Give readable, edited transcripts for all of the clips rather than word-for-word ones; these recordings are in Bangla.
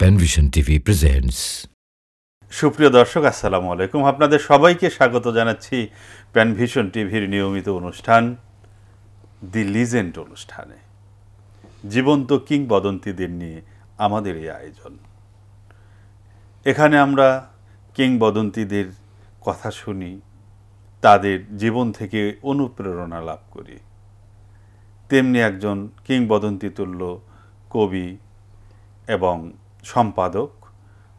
Panvision TV presents. সুপ্রিয় দর্শক, আসসালামু আলাইকুম। আপনাদের সবাইকে স্বাগত জানাচ্ছি প্যানভিশন টিভির নিয়মিত অনুষ্ঠান দি লিজেন্ড অনুষ্ঠানে। জীবন্ত কিংবদন্তিদের নিয়ে আমাদের এই আয়োজন। এখানে আমরা কিংবদন্তিদের কথা শুনি, তাদের জীবন থেকে অনুপ্রেরণা লাভ করি। তেমনি একজন কিংবদন্তি তুল্য কবি এবং সম্পাদক,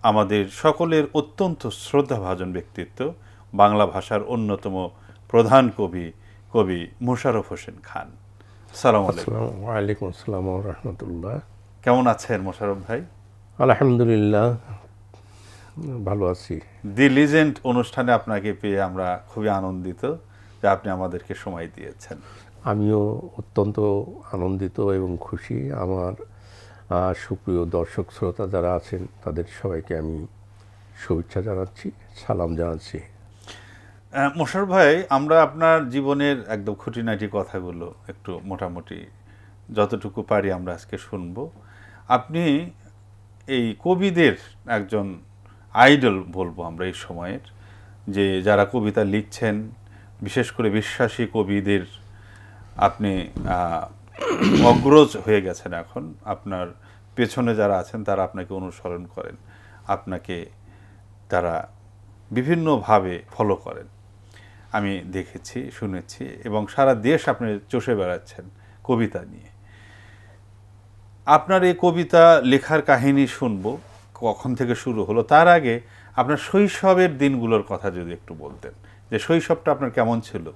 আমাদের সকলের অত্যন্ত শ্রদ্ধাভাজন ব্যক্তিত্ব, বাংলা ভাষার অন্যতম প্রধান কবি মোশাররফ হোসেন খান। আসসালামু আলাইকুম। ওয়ালাইকুম আসসালাম ওয়া রাহমাতুল্লাহ। কেমন আছেন মোশাররফ ভাই? আলহামদুলিল্লাহ, ভালো আছি। দি লিজেন্ড অনুষ্ঠানে আপনাকে পেয়ে আমরা খুবই আনন্দিত যে আপনি আমাদেরকে সময় দিয়েছেন। আমিও অত্যন্ত আনন্দিত এবং খুশি। আমার সুপ্রিয় দর্শক শ্রোতা যারা আছেন তাদের সবাইকে আমি শুভেচ্ছা জানাচ্ছি, সালাম জানাচ্ছি। মোশাররফ ভাই, আমরা আপনার জীবনের একদম খুঁটিনাটি কথাগুলো একটু মোটামুটি যতটুকু পারি আমরা আজকে শুনব। আপনি এই কবিদের একজন আইডল বলবো আমরা এই সময়ের, যে যারা কবিতা লিখছেন, বিশেষ করে বিশ্বাসী কবিদের আপনি অগ্রজ হয়ে গেছেন এখন। আপনার পেছনে যারা আছেন তারা আপনাকে অনুসরণ করেন, আপনাকে তারা বিভিন্নভাবে ফলো করেন। আমি দেখেছি, শুনেছি, এবং সারা দেশ আপনি চষে বেড়াচ্ছেন কবিতা নিয়ে। আপনার এই কবিতা লেখার কাহিনী শুনবো, কখন থেকে শুরু হলো। তার আগে আপনার শৈশবের দিনগুলোর কথা যদি একটু বলতেন, যে শৈশবটা আপনার কেমন ছিল?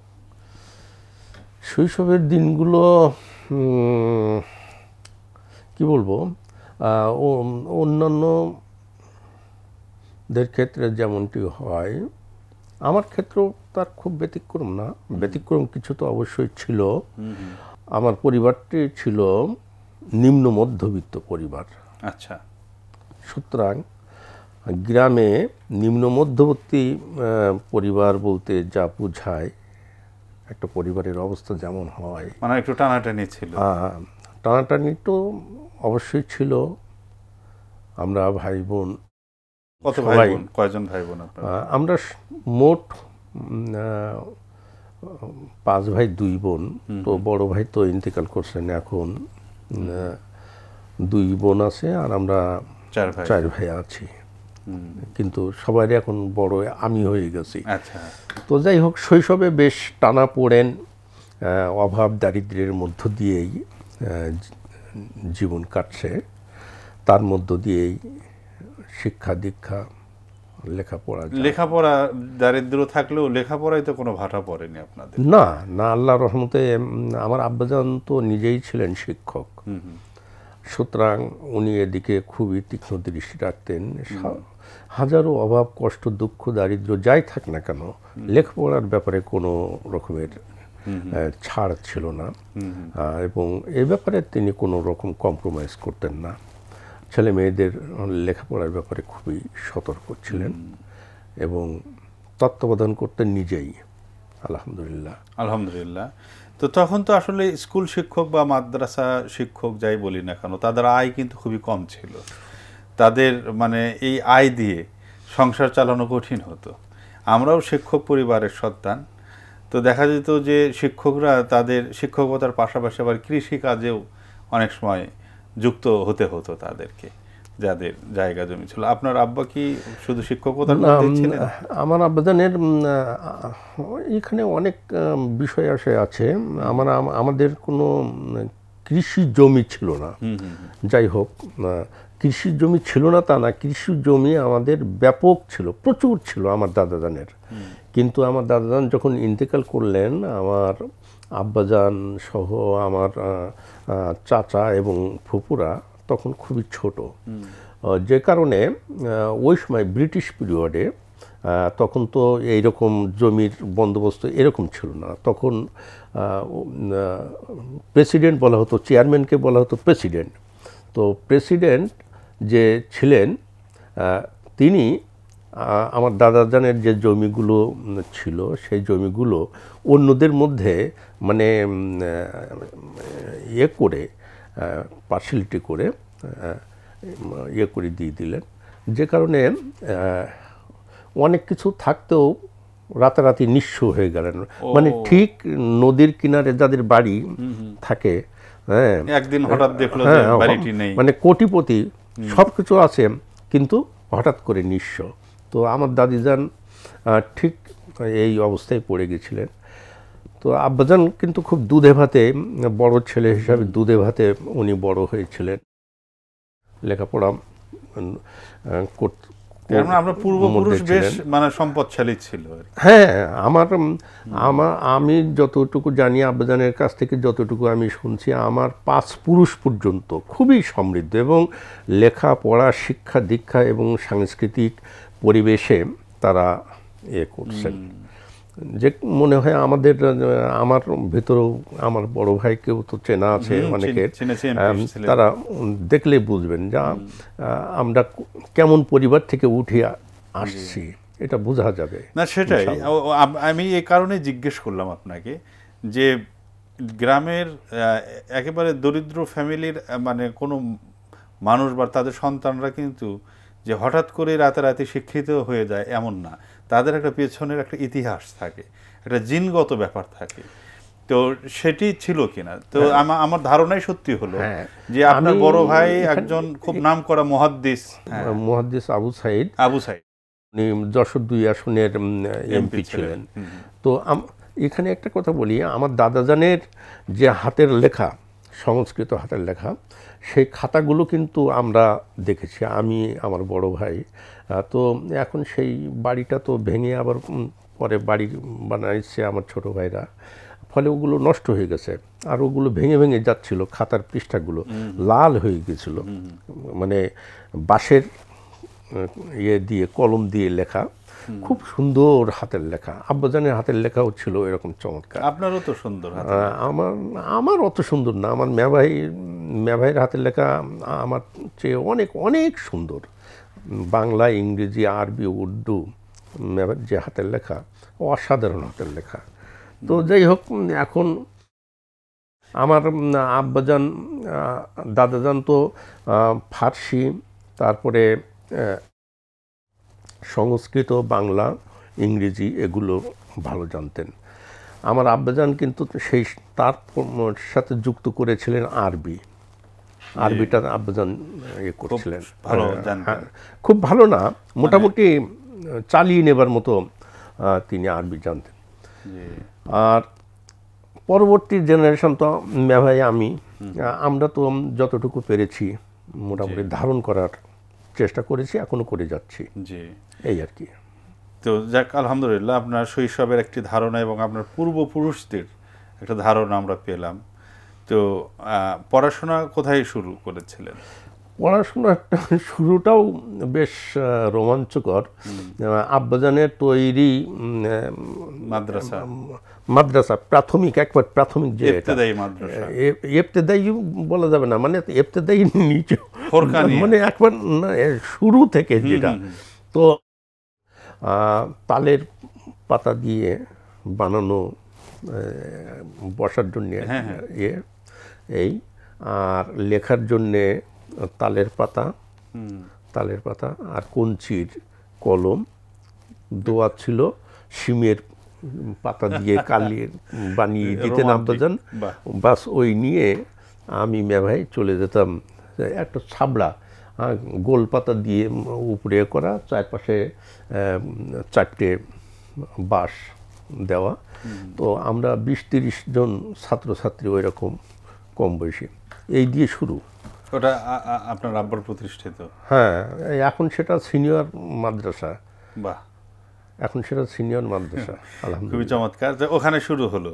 শৈশবের দিনগুলো কি বলবো, অন্যান্যদের ক্ষেত্রে যেমনটি হয় আমার ক্ষেত্রেও তার খুব ব্যতিক্রম না। ব্যতিক্রম কিছু তো অবশ্যই ছিল। আমার পরিবারটি ছিল নিম্ন মধ্যবিত্ত পরিবার। আচ্ছা। সুতরাং গ্রামে নিম্ন মধ্যবর্তী পরিবার বলতে যা বোঝায়, একটা পরিবারের অবস্থা যেমন হয়, মানে একটু টানাটানি ছিল। টানাটানি তো অবশ্যই ছিল। আমরা ভাই বোন, কত ভাই বোন, কয়জন ভাই বোন আপনারা? আমরা মোট 5 ভাই 2 বোন। তো বড় ভাই তো ইন্তেকাল করছেন, এখন 2 বোন আছে আর আমরা 4 ভাই আছি। কিন্তু সবাই এখন বড় আমি হয়ে গেছি। আচ্ছা। তো যাই হোক, শৈশবে বেশ টানা পড়েন, অভাব দারিদ্র্যের মধ্য দিয়েই জীবন কাটছে। তার মধ্য দিয়েই শিক্ষা দীক্ষা, লেখাপড়া দারিদ্র থাকলেও লেখাপড়ায় তো কোনো ভাটা পড়েনি আপনাদের? না না, আল্লাহর রহমতে আমার আব্বাজান তো নিজেই ছিলেন শিক্ষক। সুতরাং উনি এদিকে খুবই তীক্ষ্ণ দৃষ্টি রাখতেন। হাজারো অভাব, কষ্ট, দুঃখ, দারিদ্র যাই থাক না কেন, লেখাপড়ার ব্যাপারে কোনো রকমের ছাড় ছিল না, এবং এই ব্যাপারে তিনি কোনো রকম কম্প্রোমাইজ করতেন না। ছেলে মেয়েদের লেখাপড়ার ব্যাপারে খুবই সতর্ক ছিলেন এবং তত্ত্বাবধান করতেন নিজেই। আলহামদুলিল্লাহ। আলহামদুলিল্লাহ। তো তখন তো আসলে স্কুল শিক্ষক বা মাদ্রাসা শিক্ষক যাই বলি না কেন, তাদের আয় কিন্তু খুবই কম ছিল। তাদের মানে এই আয় দিয়ে সংসার চালানো কঠিন হতো। আমরাও শিক্ষক পরিবারের সন্তান। তো দেখা যেত যে শিক্ষকরা তাদের শিক্ষকতার পাশাপাশি আবার কৃষিকাজেও অনেক সময় যুক্ত হতে হতো তাদেরকে, যাদের জায়গা জমি ছিল। আপনার আব্বা কি শুধু শিক্ষকতার মধ্যে ছিলেন? আমার আব্বাজানের এখানে অনেক বিষয় আছে। আমাদের কোনো কৃষি জমি ছিল না। যাই হোক, কৃষি জমি ছিল না তা না, কৃষি জমি আমাদের ব্যাপক ছিল, প্রচুর ছিল আমার দাদাজানের। কিন্তু আমার দাদাজান যখন ইন্তেকাল করলেন, আমার আব্বাজান সহ আমার চাচা এবং ফুপুরা তখন খুবই ছোট, যে কারণে ওই সময় ব্রিটিশ পিরিয়ডে তখন তো এইরকম জমির বন্দোবস্ত এরকম ছিল না। তখন প্রেসিডেন্ট বলা হতো, চেয়ারম্যানকে বলা হতো প্রেসিডেন্ট। তো প্রেসিডেন্ট যে ছিলেন তিনি আমার দাদাজানের যে জমিগুলো ছিল সেই জমিগুলো অন্যদের মধ্যে মানে ইয়ে করে পার্সিয়ালিটি করে ইয়ে করে দিয়ে দিলেন, যে কারণে অনেক কিছু থাকতেও রাতারাতি নিঃস্ব হয়ে গেলেন। মানে ঠিক নদীর কিনারে যাদের বাড়ি থাকে, হ্যাঁ, একদিন হঠাৎ দেখলো যে বাড়িটি নেই, মানে কোটিপতি সব কিছু আছে কিন্তু হঠাৎ করে নিঃস্ব। তো আমার দাদিজান ঠিক এই অবস্থায় পড়ে গেছিলেন। তো আব্বাজান কিন্তু খুব দুধে ভাতে, বড় ছেলে হিসাবে দুধে ভাতে উনি বড় হয়েছিলেন, লেখাপড়া আমরা পূর্বপুরুষ বেশ মানে সম্পদশালী ছিল। হ্যাঁ, আমি যতটুকু জানি, আব্বাজানের কাছ থেকে যতটুকু আমি শুনছি, আমার 5 পুরুষ পর্যন্ত খুবই সমৃদ্ধ এবং লেখাপড়া, শিক্ষা দীক্ষা এবং সাংস্কৃতিক পরিবেশে তারা করছেন। যে মনে হয় আমার ভেতরেও আমার বড় ভাইকেও তো চেনা আছে অনেকের, তারা দেখলে বুঝবেন যে আমরা কেমন পরিবার থেকে উঠে আসছি, এটা বোঝা যাবে। না, সেটাই আমি এই কারণে জিজ্ঞেস করলাম আপনাকে, যে গ্রামের একেবারে দরিদ্র ফ্যামিলির মানে কোনো মানুষ বা তাদের সন্তানরা কিন্তু যে হঠাৎ করে রাতারাতি শিক্ষিত হয়ে যায় এমন না, তাদের একটা পেছনের একটা ইতিহাস থাকে, একটা জিনগত ব্যাপার থাকে। তো সেটি ছিল কিনা? তো আমার ধারণাই সত্যি হলো যে আপনার বড় ভাই একজন খুব নামকরা মুহাদ্দিস আবু সাইদ, উনি যশোর 2 আসনের এমপি ছিলেন। তো এখানে একটা কথা বলি, আমার দাদাজানের যে হাতের লেখা, সংস্কৃত হাতের লেখা, সেই খাতাগুলো কিন্তু আমরা দেখেছি, আমি, আমার বড় ভাই। তো এখন সেই বাড়িটা তো ভেঙে আবার পরে বাড়ি বানাইছে আমার ছোট ভাইরা, ফলে ওগুলো নষ্ট হয়ে গেছে। আর ওগুলো ভেঙে ভেঙে যাচ্ছিল, খাতার পৃষ্ঠাগুলো লাল হয়ে গেছিল, মানে বাঁশের ইয়ে দিয়ে, কলম দিয়ে লেখা, খুব সুন্দর হাতের লেখা। আব্বাজানের হাতের লেখাও ছিল এরকম চমৎকার। আপনারও তো সুন্দর। আমার অত সুন্দর না, আমার মেভাইয়ের হাতের লেখা আমার চেয়ে অনেক অনেক সুন্দর। বাংলা, ইংরেজি, আরবি, উর্দু, মেভাইয়ের যে হাতের লেখা, অসাধারণ হাতের লেখা। তো যাই হোক, এখন আমার আব্বাজান, দাদাজান তো ফার্সি, তারপরে সংস্কৃত, বাংলা, ইংরেজি এগুলো ভালো জানতেন। আমার আব্বাজান কিন্তু তার সাথে যুক্ত করেছিলেন আরবিটা আব্বাজান করছিলেন। খুব ভালো না, মোটামুটি চালিয়ে নেবার মতো তিনি আরবি জানতেন। আর পরবর্তী জেনারেশন তো মেভাই, আমরা তো যতটুকু পেরেছি মোটামুটি ধারণ করার চেষ্টা করেছি, এখনো করে যাচ্ছি, এই আর কি। তো যাক, আলহামদুলিল্লাহ, আপনার শৈশবের একটি ধারণা এবং আপনার পূর্বপুরুষদের একটা ধারণা আমরা পেলাম। তো পড়াশোনা কোথায় শুরু করেছিলেন? পড়াশোনাটা শুরুটাও বেশ রোমাঞ্চকর। আব্বাজানের তৈরি মাদ্রাসা, প্রাথমিক, একবার প্রাথমিক, যে ইবতেদায়ী বলা যাবে না, মানে ইবতেদায়ী নিচে, মানে একবার শুরু থেকে যেটা, তো তালের পাতা দিয়ে বানানো বসার জন্যে এই, আর লেখার জন্যে তালের পাতা আর কঞ্চির কলম, দোয়া ছিল শিমের পাতা দিয়ে কালিয়ে বানিয়ে দিতেন আব্বাজান। বাস ওই নিয়ে আমি মেভাই চলে যেতাম, একটা ছাবড়া গোল পাতা দিয়ে উপরে করা, চারপাশে 4টে বাঁশ দেওয়া। তো আমরা 20-30 জন ছাত্রছাত্রী ওই রকম কম বয়সী, এই দিয়ে শুরু। ওটা আপনার আব্বার প্রতিষ্ঠিত? হ্যাঁ, এখন সেটা সিনিয়র মাদ্রাসা। বাহ, এখন সেটা সিনিয়র মাদ্রাসা, আলহামদুলিল্লাহ, খুবই চমৎকার। ওখানে শুরু হলো।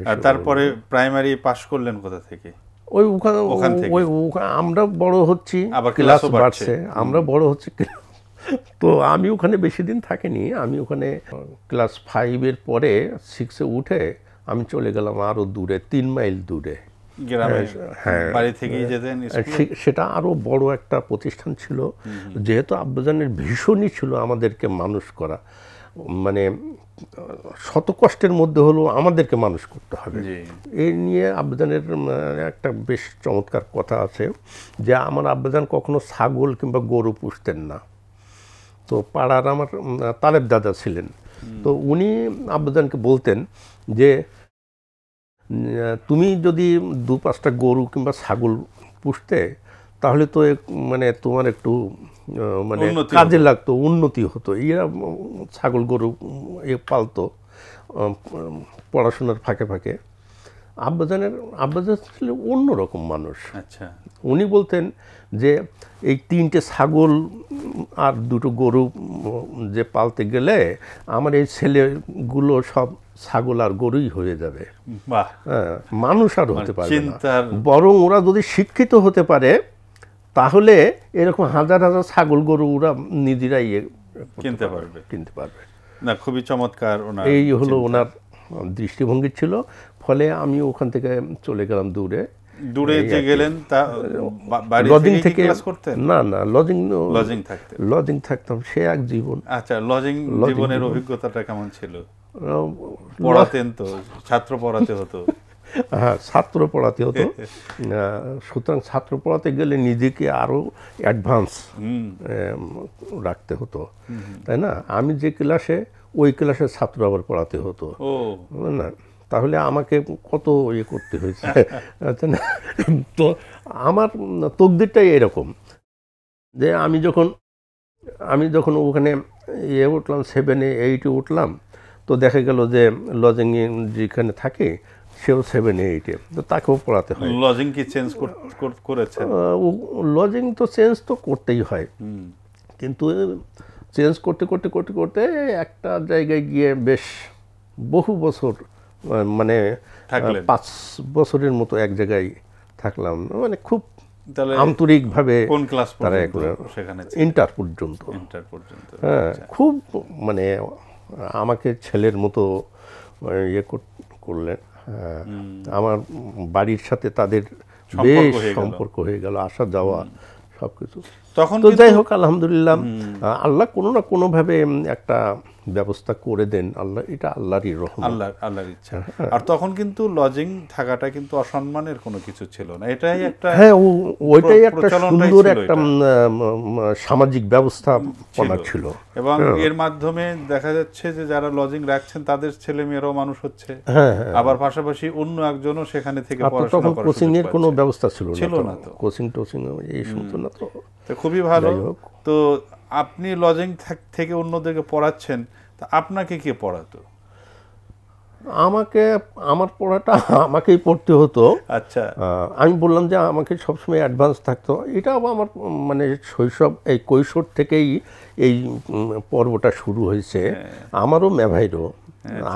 আর তারপরে প্রাইমারি পাস করলেন কোথা থেকে? আমরা বড় হচ্ছি, ক্লাস বাড়ছে, আমরা বড় হচ্ছি। তো আমি ওখানে বেশি দিন থাকিনি, আমি ওখানে ক্লাস 5-এর পরে 6-এ উঠে আমি চলে গেলাম আরো দূরে, 3 মাইল দূরে। হ্যাঁ, বাড়ি থেকেই যেতেন? সেটা আরো বড় একটা প্রতিষ্ঠান ছিল, যেহেতু আব্বাজানের ভীষণই ছিল আমাদেরকে মানুষ করা। মানে শত কষ্টের মধ্যে হলেও আমাদেরকে মানুষ করতে হবে। এই নিয়ে আব্বাজানের একটা বেশ চমৎকার কথা আছে যে আমার আব্বাজান কখনো ছাগল কিংবা গরু পুষতেন না। তো পাড়ার আমার তালেব দাদা ছিলেন, তো উনি আব্বাজানকে বলতেন যে তুমি যদি 2-5টা গরু কিংবা ছাগল পুষতে তাহলে তো মানে তোমার একটু মানে কাজে লাগতো, উন্নতি হতো। এরা ছাগল গরু পালতো পড়াশোনার ফাঁকে ফাঁকে। আব্বাজান ছিল অন্যরকম মানুষ। আচ্ছা, উনি বলতেন যে এই 3টে ছাগল আর 2টো গরু যে পালতে গেলে আমার এই ছেলেগুলো সব ছাগল আর গরুই হয়ে যাবে, হ্যাঁ, মানুষ আর হতে পারবে না। বরং ওরা যদি শিক্ষিত হতে পারে তাহলে এরকম হাজার হাজার ছাগল গরু ওরা নিজেরাই কিনতে পারবে। না, খুবই চমৎকার। এই হলো ওনার দৃষ্টিভঙ্গি ছিল। ফলে আমি ওখান থেকে চলে গেলাম দূরে যে গেলেন তা লজিং থেকে না লজিং থাকতাম, সে এক জীবন। আচ্ছা, লজিং জীবনের অভিজ্ঞতাটা কেমন ছিল? পড়াতেন তো, ছাত্র পড়াতে হতো? হ্যাঁ, ছাত্র পড়াতে হতো। সুতরাং ছাত্র পড়াতে গেলে নিজেকে আরো অ্যাডভান্স রাখতে হতো, তাই না? আমি যে ক্লাসে, ওই ক্লাসের ছাত্র আবার পড়াতে হতো না, তাহলে আমাকে কত করতে হয়েছে। তো আমার তকদিরটাই এরকম যে আমি যখন ওখানে উঠলাম 7-এ 8-এ উঠলাম, তো দেখা গেল যে লজিং যেখানে থাকে সেও 7-এ 8-এ, তো তাকেও পড়াতে হয়। লজিং কি চেঞ্জ করেছে? লজিং তো চেঞ্জ তো করতেই হয়, কিন্তু চেঞ্জ করতে করতে করতে করতে একটা জায়গায় গিয়ে বেশ বহু বছর, মানে 5 বছরের মতো এক জায়গায় থাকলাম। মানে খুব আন্তরিকভাবে। কোন ক্লাস পর্যন্ত সেখানে? ইন্টার পর্যন্ত। হ্যাঁ, খুব মানে আমাকে ছেলের মতো করলেন। আমার বাড়ির সাথে তাদের বেশ সম্পর্ক হয়ে গেল, আসা যাওয়া সবকিছু। তখন তো যাই হোক, আলহামদুলিল্লাহ, আল্লাহ কোনো না কোনোভাবে একটা ব্যবস্থা করে দেন। আল্লাহ, এটা আল্লাহরই রহমত, আল্লাহর ইচ্ছা। আর তখন কিন্তু লজিং থাকাটা কিন্তু অসম্মানের কোনো কিছু ছিল না, এটাই একটা, হ্যাঁ, ওইটাই একটা সুন্দর একটা সামাজিক ব্যবস্থাপনা ছিল। এবং এর মাধ্যমে দেখা যাচ্ছে যে যারা লজিং রাখছেন তাদের ছেলে মেয়েরাও মানুষ হচ্ছে, আবার পাশাপাশি অন্য একজনও সেখানে থেকে পড়াশোনা করার কোচিং এর কোনো ব্যবস্থা ছিল না, তো কোচিং এই সমস্ত না। তো খুবই ভালো। তো আপনি লজিং থেকে অন্যদেরকে পড়াচ্ছেন, তা আপনাকে কে পড়াতো? আমার পড়াটা আমাকেই পড়তে হতো। আচ্ছা, আমি বললাম যে আমাকে সবসময় অ্যাডভান্স থাকতো। এটাও আমার মানে শৈশব, এই কৈশোর থেকেই এই পর্বটা শুরু হয়েছে। আমারও মেভাইরও,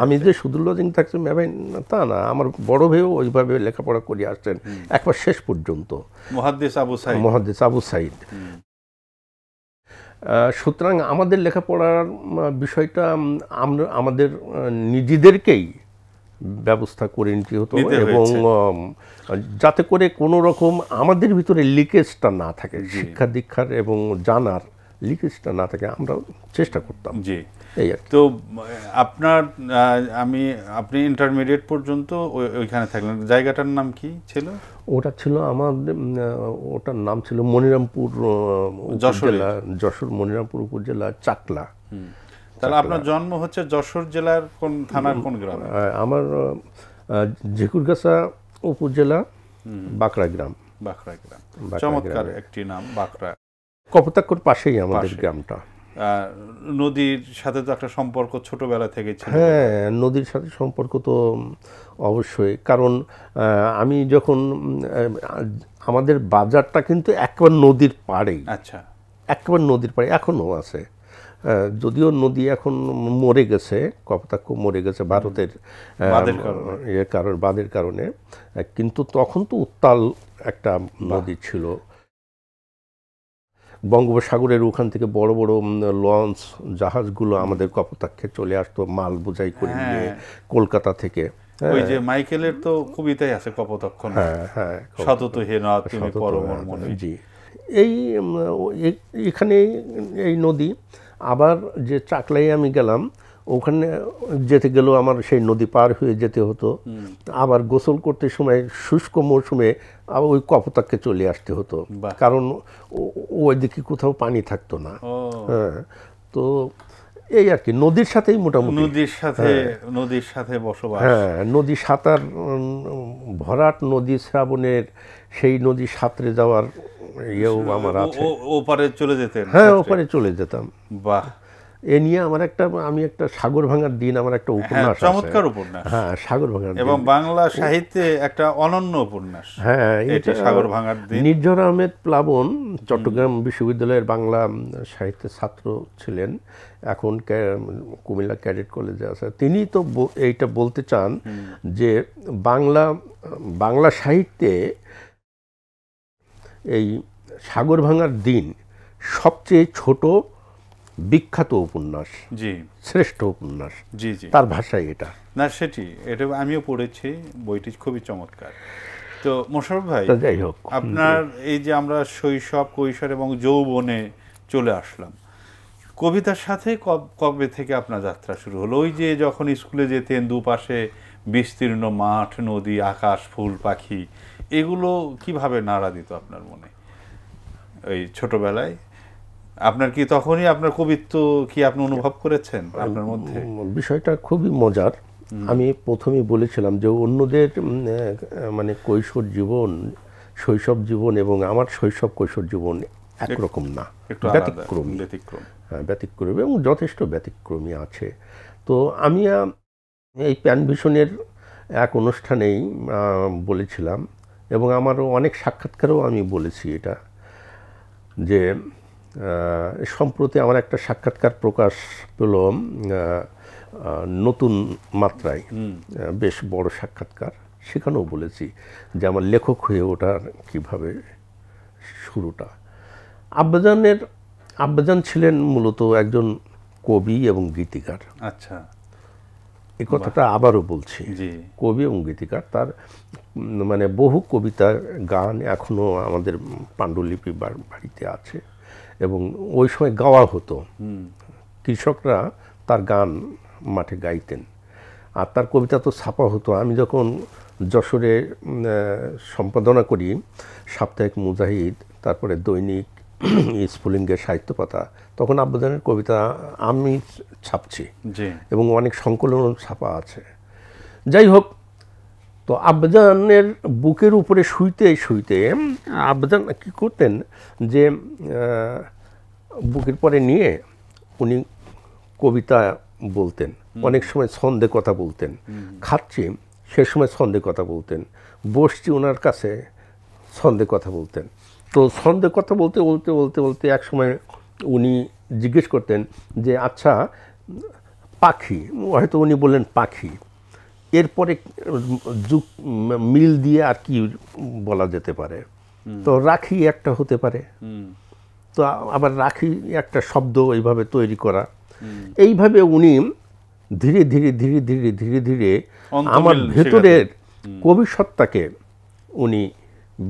আমি যে শুধু লজিং থাকছি মেভাই তা না, আমার বড় ভাইও ওইভাবে লেখাপড়া করে আসছেন একবার শেষ পর্যন্ত, মুহাদ্দিস আবু সাইদ। সুতরাং আমাদের লেখাপড়ার বিষয়টা আমরা আমাদের নিজেদেরকেই ব্যবস্থা করে নিতে হতো, এবং যাতে করে কোনো রকম আমাদের ভিতরে লিকেজটা না থাকে, শিক্ষা দীক্ষার এবং জানার লিকেজটা না থাকে, আমরা চেষ্টা করতাম। জি, তো আপনি ইন্টারমিডিয়েট পর্যন্ত ওইখানে থাকলেন। জায়গাটার নাম কি ছিল? ওটা ছিল ওটার নাম ছিল মনিরামপুর উপজেলা, যশোর মনিরামপুর উপজেলা, চাকলা। তাহলে আপনার জন্ম হচ্ছে যশোর জেলার কোন থানার কোন গ্রামে? আমার ঝিকুরগাছা উপজেলা, বাঁকড়া গ্রাম। চমৎকার একটি নাম, বাঁকড়া। কপোতাক্ষর পাশেই আমাদের গ্রামটা। নদীর সাথে তো একটা সম্পর্ক ছোটবেলা থেকে ছিল? হ্যাঁ, নদীর সাথে সম্পর্ক তো অবশ্যই, কারণ আমি যখন আমাদের বাজারটা কিন্তু একবার নদীর পাড়েই। আচ্ছা, একবার নদীর পাড়ে এখনও আছে, যদিও নদী এখন মরে গেছে, কপোতাক্ষ মরে গেছে ভারতের বাঁধের কারণে, কিন্তু তখন তো উত্তাল একটা নদী ছিল। বঙ্গোপসাগরের ওখান থেকে বড় বড় লঞ্চ জাহাজগুলো আমাদের কপোতাক্ষে চলে আসতো মাল বোঝাই করে নিয়ে কলকাতা থেকে। ওই যে মাইকেলের তো কবিতাই আছে কপোতাক্ষ, হ্যাঁ, সতত হে না তুমি পরম মনে। জি, এখানে এই নদী। আবার যে চাকলায় আমি গেলাম, ওখানে যেতে গেলেও আমার সেই নদী পার হয়ে যেতে হতো, আবার গোসল করতে সময় শুষ্ক মৌসুমে আবার ওই কপোতাক্ষে চলে আসতে হতো, কারণ ওইদিকে কোথাও পানি থাকতো না। হ্যাঁ, তো এই আর কি নদীর সাথেই মোটামুটি নদীর সাথে বসবাস। হ্যাঁ, নদী সাঁতার, ভরাট নদী শ্রাবণের সেই নদী সাঁতরে যাওয়ার ইয়েও আমার আছে। ওপারে চলে যেতেন? হ্যাঁ, ওপারে চলে যেতাম। বাহ, এ নিয়ে আমার আমি একটা সাগর ভাঙার দিন, আমার একটা উপন্যাস আছে, চমৎকার উপন্যাস। হ্যাঁ, সাগর ভাঙার দিন, এবং বাংলা সাহিত্যে একটা অনন্য উপন্যাস। হ্যাঁ, এটা সাগর ভাঙার দিন। নির্ঝর আহমেদ প্লাবন চট্টগ্রাম বিশ্ববিদ্যালয়ের বাংলা সাহিত্যের ছাত্র ছিলেন, এখন কুমিল্লা ক্যাডেট কলেজে আছে। তিনি তো এইটা বলতে চান যে বাংলা সাহিত্যে এই সাগর ভাঙার দিন সবচেয়ে ছোট বিখ্যাত উপন্যাস, জি, শ্রেষ্ঠ উপন্যাস, জি জি, তার ভাষায় এটা না, এটা আমিও পড়েছি, বইটি খুবই চমৎকার। তো মোশাররফ ভাই, যাই হোক, আপনার এই যে আমরা শৈশব, কৈশোর এবং যৌবনে চলে আসলাম, কবিতার সাথে কবে থেকে আপনার যাত্রা শুরু হলো? ওই যে যখন স্কুলে যেতেন, দুপাশে বিস্তীর্ণ মাঠ, নদী, আকাশ, ফুল, পাখি, এগুলো কিভাবে নাড়া দিত আপনার মনে ওই ছোটবেলায়? আপনার কি তখনই আপনার কবিত্ব কি আপনি অনুভব করেছেন আপনার মধ্যে? বিষয়টা খুবই মজার। আমি প্রথমেই বলেছিলাম যে অন্যদের মানে কৈশোর জীবন, শৈশব জীবন এবং আমার শৈশব কৈশোর জীবন একরকম না, ব্যতিক্রমী এবং যথেষ্ট ব্যতিক্রমী আছে। তো আমি এই প্যানভিশনের এক অনুষ্ঠানেই বলেছিলাম, এবং আমারও অনেক সাক্ষাৎকারেও আমি বলেছি এটা, যে সম্প্রতি আমার একটা সাক্ষাৎকার প্রকাশ পেল নতুন মাত্রায়, বেশ বড় সাক্ষাৎকার। সেখানেও বলেছি যে আমার লেখক হয়ে ওঠার কীভাবে শুরুটা। আব্বাজান ছিলেন মূলত একজন কবি এবং গীতিকার। আচ্ছা, এই কথাটা আবারও বলছি, কবি এবং গীতিকার। তার মানে বহু কবিতা, গান এখনও আমাদের পাণ্ডুলিপি বাড়িতে আছে, এবং ওই সময় গাওয়া হতো। কৃষকরা তার গান মাঠে গাইতেন, আর তার কবিতা তো ছাপা হতো। আমি যখন যশোরে সম্পাদনা করি সাপ্তাহিক মুজাহিদ, তারপরে দৈনিক স্ফুলিঙ্গের সাহিত্য পাতা, তখন আব্বাজানের কবিতা আমি ছাপছি, এবং অনেক সংকলন ছাপা আছে। যাই হোক, তো আব্বাজানের বুকের উপরে শুইতে শুইতে আব্বাজান কী করতেন, যে বুকের পরে নিয়ে উনি কবিতা বলতেন, অনেক সময় ছন্দে কথা বলতেন। খাচ্ছি সে সময় ছন্দে কথা বলতেন, বসছি ওনার কাছে ছন্দে কথা বলতেন। তো ছন্দে কথা বলতে বলতে বলতে বলতে এক সময় উনি জিজ্ঞেস করতেন যে আচ্ছা পাখি, হয়তো উনি বললেন পাখি, এরপরে মিল দিয়ে আর কি বলা যেতে পারে? তো রাখি একটা হতে পারে, তো আবার রাখি একটা শব্দ এইভাবে তৈরি করা। এইভাবে উনি ধীরে ধীরে ধীরে ধীরে ধীরে ধীরে আমার ভেতরের কবি সত্তাকে উনি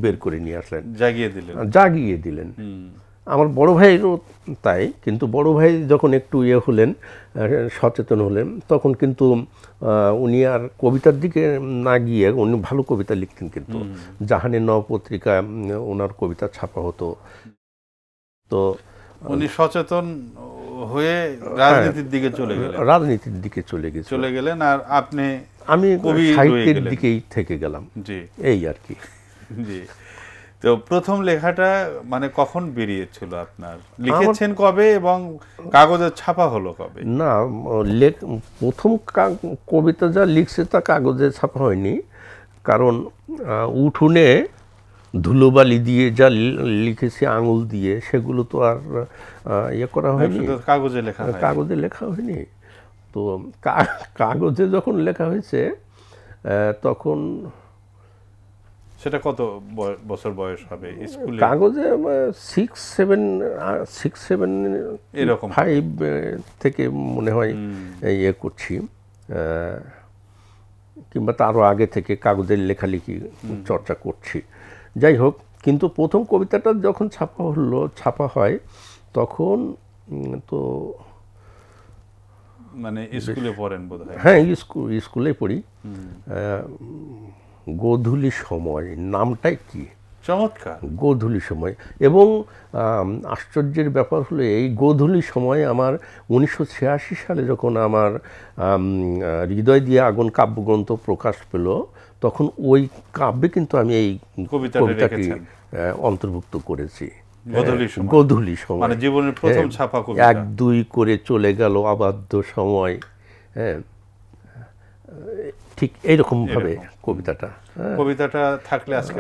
বের করে নিয়ে আসলেন, জাগিয়ে দিলেন। আমার বড় ভাইয়েরও তাই, কিন্তু বড় ভাই যখন একটু হলেন, সচেতন হলেন, তখন কিন্তু উনি আর কবিতার দিকে না গিয়ে, উনি ভালো কবিতা লিখতেন, কিন্তু জাহানের নব পত্রিকা ওনার কবিতা ছাপা হতো। তো উনি সচেতন হয়ে রাজনীতির দিকে চলে গেলেন, আর আমি সাহিত্যের দিকেই থেকে গেলাম, এই আর কি। জি। তো প্রথম লেখাটা মানে কখন বেরিয়েছিল আপনার? লিখেছেন কবে এবং কাগজে ছাপা হলো কবে? না, প্রথম কবিতা যা লিখছে তা কাগজে ছাপা হয়নি, কারণ উঠোনে ধুলোবালি দিয়ে যা লিখেছি আঙুল দিয়ে, সেগুলো তো আর করা হয়নি, কাগজে লেখা হয়নি। তো কাগজে যখন লেখা হয়েছে তখন সেটা কত বছর বয়স হবে? স্কুলে কাগজে 6-7 এরকম 5 থেকে মনে হয় করছি, কিংবা তারও আগে থেকে কাগজের লেখালেখি চর্চা করছি। যাই হোক, কিন্তু প্রথম কবিতাটা যখন ছাপা হয় তখন তো মানে স্কুলে পড়েন বোধহয়? হ্যাঁ, স্কুলে পড়ি। গোধূলি সময় নামটাই কি চমৎকার! গোধূলি সময়। এবং আশ্চর্যের ব্যাপার হলো এই গোধূলি সময় আমার 1986 সালে যখন আমার হৃদয় দিয়ে আগুন কাব্যগ্রন্থ প্রকাশ পেল, তখন ওই কাব্যে কিন্তু আমি এই কবিতাটি অন্তর্ভুক্ত করেছি। গোধূলি সময় মানে জীবনের প্রথম ছাপা কবিতা। 1-2 করে চলে গেল অবাধ্য সময়। হ্যাঁ, ঠিক এইরকম ভাবে কবিতাটা থাকলে আজকে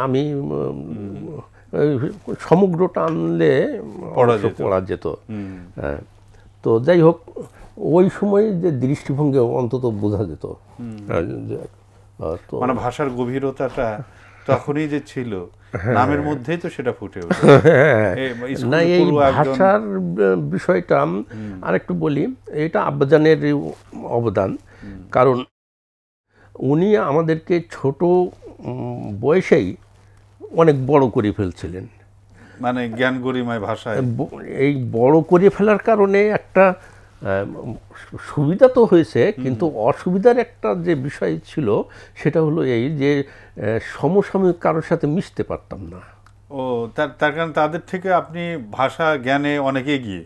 আমি সমগ্রটা আনলে পড়া যেত। তো যাই হোক, ওই সময় যে দৃষ্টিভঙ্গি অন্তত বোঝা যেত। মানে ভাষার গভীরতাটা তখনই যে ছিল, নামের মধ্যেই তো সেটা ফুটে ওঠে। না, এই ভাষার বিষয়টা আরেকটু বলি, এটা আব্বাজানের অবদান। কারণ উনি আমাদেরকে ছোট বয়সেই অনেক বড় করে ফেলছিলেন, মানে জ্ঞান গরিমায় ভাষায়। এই বড় করে ফেলার কারণে একটা সুবিধা তো হয়েছে, কিন্তু অসুবিধার একটা যে বিষয় ছিল সেটা হলো এই যে সমসাময়িক কারোর সাথে মিশতে পারতাম না। ও, তার কারণ তাদের থেকে আপনি ভাষা জ্ঞানে অনেক এগিয়ে।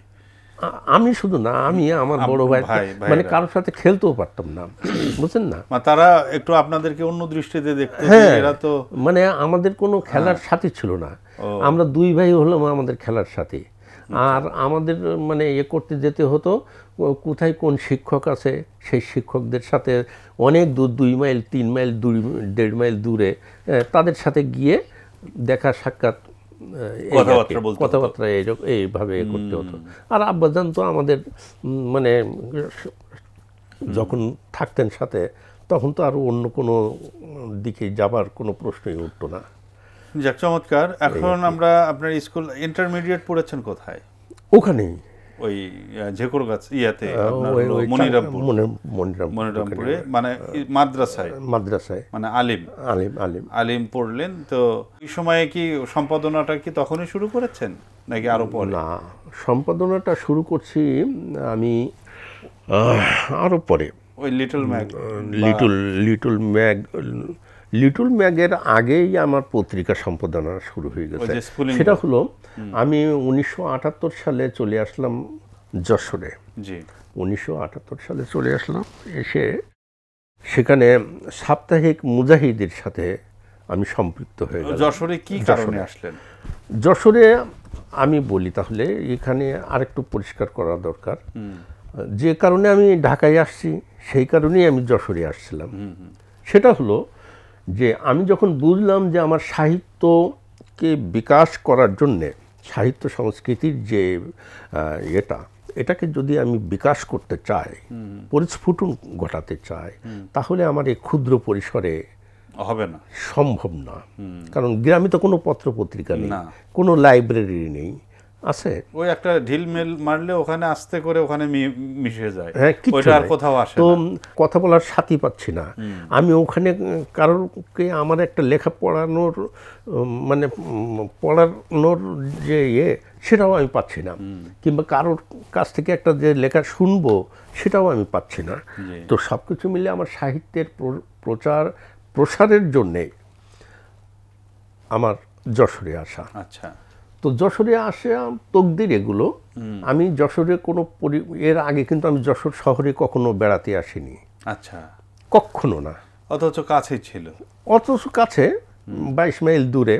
আমি শুধু না, আমি আমার বড় ভাই মানে কারোর সাথে খেলতেও পারতাম না, বুঝছেন না? তারা একটু আপনাদেরকে অন্য দৃষ্টিতে দেখতো। এরা তো মানে আমাদের কোনো খেলার সাথী ছিল না। আমরা 2 ভাই হলাম আমাদের খেলার সাথী। আর আমাদের মানে করতে যেতে হতো, কোথায় কোন শিক্ষক আছে সেই শিক্ষকদের সাথে অনেক দূর, 2 মাইল 3 মাইল 1.5 মাইল দূরে তাদের সাথে গিয়ে দেখা সাক্ষাৎ, কথাবার্তা এইভাবে করতে হতো। আর আব্বাজান তো আমাদের মানে যখন থাকতেন সাথে, তখন তো আর অন্য কোনো দিকে যাবার কোনো প্রশ্নই উঠতো না। যাক, চমৎকার। এখন আমরা আপনার স্কুল ইন্টারমিডিয়েট পড়েছেন কোথায়? ওখানেই, ওই ঝেকরগাছ ইয়াতে, মনিরামপুরে, মানে মাদ্রাসায় মানে আলিম পড়লেন। তো এই সময়ে কি সম্পাদনাটা কি তখনই শুরু করেছেন নাকি আরো পরে? না, সম্পাদনাটা শুরু করছি আমি আরো পরে। ওই লিটল ম্যাগের আগেই আমার পত্রিকা সম্পাদনা শুরু হয়ে গেছে। সেটা হলো, আমি 1978 সালে চলে আসলাম যশোরে। 1978 সালে চলে আসলাম, এসে সেখানে সাপ্তাহিক মুজাহিদের সাথে আমি সম্পৃক্ত হয়ে গেলাম। যশোরে কি কারণে আসলেন? যশোরে আমি বলি তাহলে, এখানে আরেকটু পরিষ্কার করা দরকার। যে কারণে আমি ঢাকায় আসছি সেই কারণেই আমি যশোরে আসছিলাম। সেটা হলো যে আমি যখন বুঝলাম যে আমার সাহিত্যকে বিকাশ করার জন্যে, সাহিত্য সংস্কৃতির যে এটাকে যদি আমি বিকাশ করতে চাই, পরিস্ফুটন ঘটাতে চাই, তাহলে আমার এই ক্ষুদ্র পরিসরে হবে না, সম্ভব না। কারণ গ্রামে তো কোনো পত্র পত্রিকা নেই, কোনো লাইব্রেরি নেই, আছে ওই একটা ঢিল মেল মারলে ওখানে আস্তে করে ওখানে মিশে যায়, ওইটা আর কোথাও আসে না। তো কথা বলার সাথী পাচ্ছি না আমি ওখানে। কারোরকে আমার একটা লেখা পড়ানোর মানে পড়ানোর যে সেটাও আমি পাচ্ছি না, কিংবা কারোর কাছ থেকে একটা যে লেখা শুনবো সেটাও আমি পাচ্ছি না। তো সব কিছু মিলে আমার সাহিত্যের প্রসারের জন্যে আমার যশোরে আসা। আচ্ছা, তো যশোরে আসে তকদির এগুলো। আমি যশোরে কোনো এর আগে কিন্তু আমি যশোর শহরে কখনো বেড়াতে আসিনি। আচ্ছা, কখনো না। অথচ কাছেই ছিল, অথচ কাছে 22 মাইল দূরে,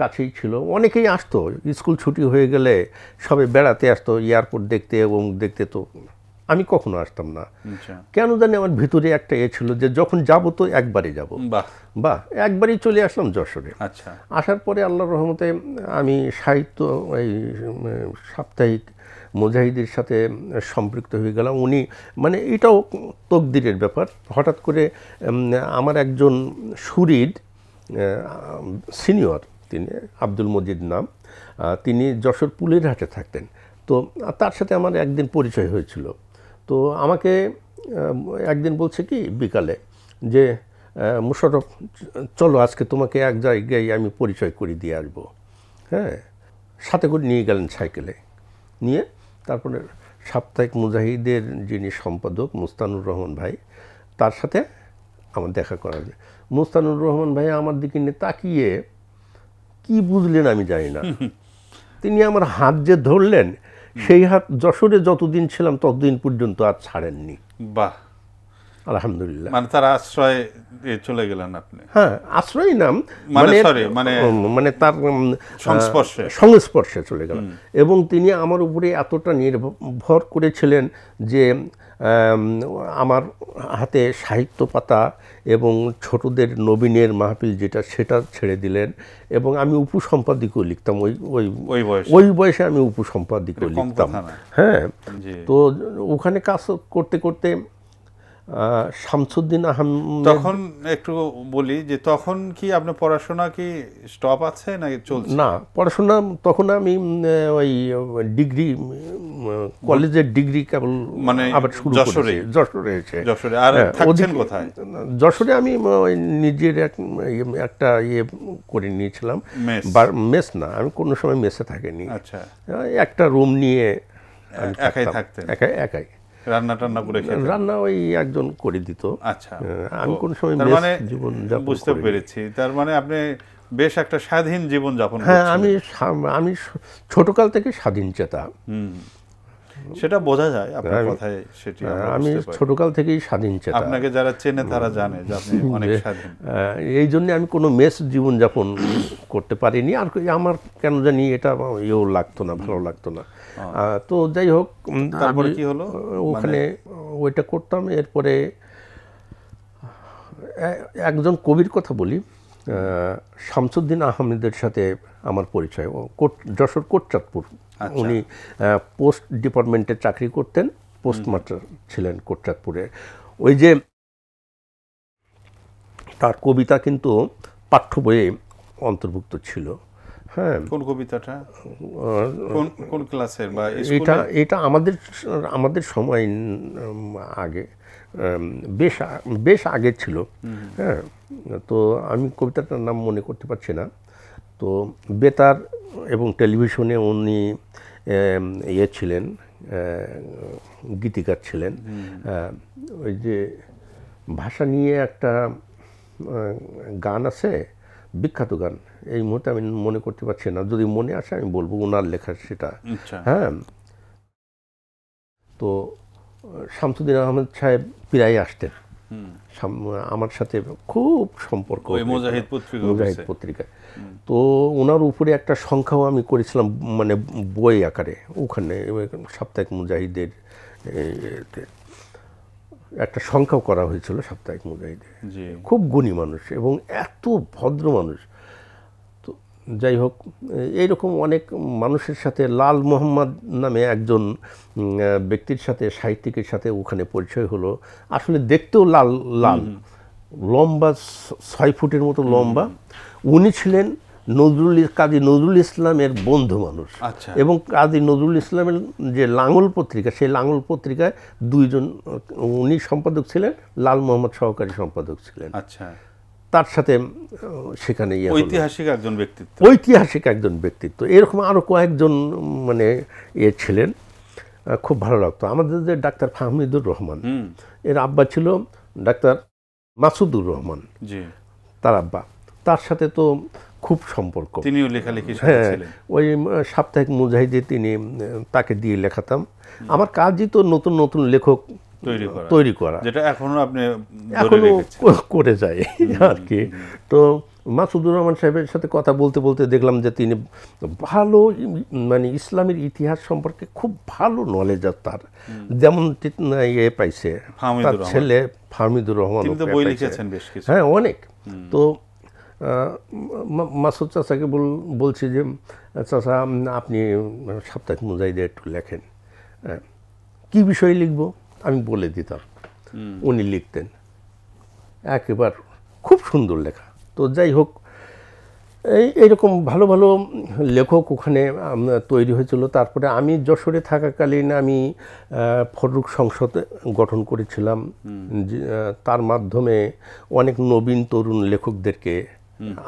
কাছেই ছিল। অনেকেই আসতো, স্কুল ছুটি হয়ে গেলে সবে বেড়াতে আসতো, এয়ারপোর্ট দেখতে এবং দেখতে। তো আমি কখনো আসতাম না, কেন জানি আমার ভিতরে একটা ছিল যে যখন যাব তো একবারই যাব, একবারই চলে আসলাম যশোরে। আচ্ছা, আসার পরে আল্লাহর রহমতে আমি সাহিত্য এই সাপ্তাহিক মুজাহিদের সাথে সম্পৃক্ত হয়ে গেলাম। উনি মানে এটাও তকদিরের ব্যাপার। হঠাৎ করে আমার একজন সুরিদ সিনিয়র, তিনি আব্দুল মজিদ নাম, তিনি যশোর পুলের হাটে থাকতেন। তো তার সাথে আমার একদিন পরিচয় হয়েছিল। তো আমাকে একদিন বলছে কি বিকালে যে মুশাররফ চলো আজকে তোমাকে এক জায়গায় আমি পরিচয় করে দিয়ে আসবো। হ্যাঁ, সাথে করে নিয়ে গেলেন সাইকেলে, নিয়ে তারপরে সাপ্তাহিক মুজাহিদের যিনি সম্পাদক মুস্তানুর রহমান ভাই, তার সাথে আমার দেখা করা যায়। মুস্তানুর রহমান ভাই আমার দিকে নিয়ে তাকিয়ে কি বুঝলেন আমি জানি না, তিনি আমার হাত যে ধরলেন, সেই হাত যশোরে যতদিন ছিলাম ততদিন পর্যন্ত আর ছাড়েননি। বাহ, আলহামদুলিল্লাহ। মানে তার আশ্রয় চলে গেলেন আপনি? হ্যাঁ, আশ্রয় নাম মানে তার সংস্পর্শে চলে গেল। এবং তিনি আমার উপরে এতটা নির্ভর করেছিলেন যে আমার হাতে সাহিত্য পাতা এবং ছোটদের নবীনের মাহফিল যেটা, সেটা ছেড়ে দিলেন। এবং আমি উপসম্পাদিকও লিখতাম, ওই বয়সে আমি উপসম্পাদিকও লিখতাম। হ্যাঁ, তো ওখানে কাজ করতে করতে শামসুদ্দিন আহমেদ, তখন একটু বলি যে তখন কি আপনার পড়াশোনা কি স্টপ আছে নাকি চলছে? না, পড়াশোনা তখন আমি ওই ডিগ্রি, কলেজের ডিগ্রি কেবল মানে আবার শুরু করেছি যশোরে। আর থাকছেন কোথায়? যশোরে আমি নিজের একটা করে নিয়েছিলাম, মেস না, আমি কোনো সময় মেসে থাকিনি। আচ্ছা, একটা রুম নিয়ে একাই থাকতেন? একাই। রান্না ওই একজন করে দিত। আচ্ছা, আমি কোন সময় মানে বুঝতে পেরেছি, তার মানে আপনি বেশ একটা স্বাধীন জীবন যাপন করছেন। হ্যাঁ, আমি ছোটকাল থেকে স্বাধীন চেতা, সেটা বোঝা যায় আপনার কথায়। সেটি আমি ছোটকাল থেকেই স্বাধীন চেতা। আপনাকে যারা চেনে তারা জানে যে আপনি অনেক স্বাধীন। এই জন্য আমি কোনো মেস জীবন যাপন করতে পারিনি। আর আমার কেন জানি এটা লাগতো না, ভালো লাগতো না। তো যাই হোক, তারপরে কি হলো? ওখানে ওইটা করতাম। এরপরে একজন কবির কথা বলি, শামসুদ্দিন আহমেদের সাথে আমার পরিচয়। যশোর কোটচাঁদপুর, উনি পোস্ট ডিপার্টমেন্টে চাকরি করতেন, পোস্টমাস্টার ছিলেন কোটচাঁদপুরে। ওই যে তার কবিতা কিন্তু পাঠ্য বইয়ে অন্তর্ভুক্ত ছিল। হ্যাঁ, কোন কবিতাটা? কোন ক্লাসের? বা এটা আমাদের সময় আগে, বেশ আগে ছিল। হ্যাঁ, তো আমি কবিতাটার নাম মনে করতে পারছি না। তো বেতার এবং টেলিভিশনে উনি ছিলেন, গীতিকার ছিলেন। ওই যে ভাষা নিয়ে একটা গান আছে, বিখ্যাত গান, এই মুহূর্তে আমি মনে করতে পারছি না, যদি মনে আসে আমি বলবো, ওনার লেখা সেটা। হ্যাঁ, তো শামসুদ্দিন আহমেদ সাহেব প্রায় আসতেন আমার সাথে, খুব সম্পর্ক মুজাহিদ পত্রিকায়। তো ওনার উপরে একটা সংখ্যাও আমি করেছিলাম, মানে বই আকারে, ওখানে সাপ্তাহিক মুজাহিদের একটা সংখ্যাও করা হয়েছিল সাপ্তাহিক মুজাহিদের। খুব গুণী মানুষ এবং এত ভদ্র মানুষ। তো যাই হোক, এইরকম অনেক মানুষের সাথে, লাল মোহাম্মদ নামে একজন ব্যক্তির সাথে, সাহিত্যিকের সাথে ওখানে পরিচয় হলো। আসলে দেখতেও লাল, লম্বা, 6 ফুটের মতো লম্বা। উনি ছিলেন কাজী নজরুল ইসলামের বন্ধু মানুষ। এবং কাজী নজরুল ইসলামের যে লাঙল পত্রিকা, সেই লাঙল পত্রিকায় দুইজন, উনি সম্পাদক ছিলেন, লাল মোহাম্মদ সহকারী সম্পাদক ছিলেন। আচ্ছা, তার সাথে সেখানে ঐতিহাসিক একজন ব্যক্তিত্ব। এরকম আরও কয়েকজন মানে ছিলেন, খুব ভালো লাগতো। আমাদের যে ডাক্তার ফাহমিদুর রহমান, এর আব্বা ছিল ডাক্তার মাসুদুর রহমান, তার আব্বা। তার সাথে তো খুব সম্পর্ক, তিনিও লেখালেখি। হ্যাঁ, ওই সাপ্তাহিক মুজাহিদে তাকে দিয়ে লেখাতাম। আমার কাজই তো নতুন নতুন লেখক তৈরি করা, যেটা এখনো করে যায় আর কি। তো মাসুদুর রহমান সাহেবের সাথে কথা বলতে বলতে দেখলাম যে তিনি ভালো, মানে ইসলামের ইতিহাস সম্পর্কে খুব ভালো নলেজ তার, যেমন পাইছে তার ছেলে ফাহমিদুর রহমান। হ্যাঁ, অনেক। তো মাসুদ চাচাকে বলছি যে, চাচা আপনি সাপ্তাহিক মুজাহিদে একটু লেখেন, কী বিষয়ে লিখব আমি বলে দিতাম, উনি লিখতেন। একেবারে খুব সুন্দর লেখা। তো যাই হোক, এইরকম ভালো ভালো লেখক ওখানে তৈরি হয়েছিল। তারপরে আমি যশোরে থাকাকালীন আমি ফররুখ সংসদ গঠন করেছিলাম, তার মাধ্যমে অনেক নবীন তরুণ লেখকদেরকে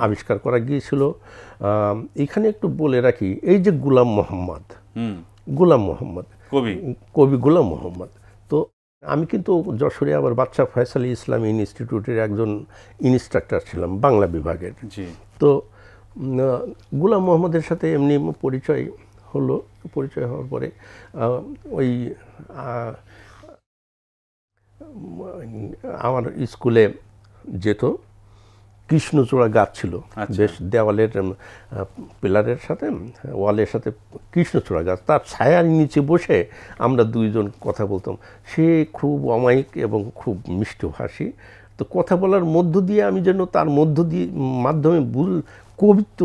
আবিষ্কার করা গিয়েছিল। এখানে একটু বলে রাখি, এই যে গোলাম মোহাম্মদ, কবি কবি গোলাম মোহাম্মদ। তো আমি কিন্তু যশোরে আবার বাদশা ফয়সাল ইসলামী ইনস্টিটিউটের একজন ইনস্ট্রাক্টর ছিলাম বাংলা বিভাগের। জি। তো গোলাম মোহাম্মদের সাথে এমনি পরিচয় হলো। পরিচয় হওয়ার পরে ওই আমার স্কুলে যেত, কৃষ্ণচূড়া গাছ ছিল বেশ, দেওয়ালের পিলারের সাথে ওয়ালের সাথে কৃষ্ণচূড়া গাছ, তার ছায়ার নিচে বসে আমরা দুইজন কথা বলতাম। সে খুব অমায়িক এবং খুব মিষ্টভাষী। তো কথা বলার মধ্য দিয়ে আমি যেন তার মধ্য দিয়ে মাধ্যমে কবিত্ব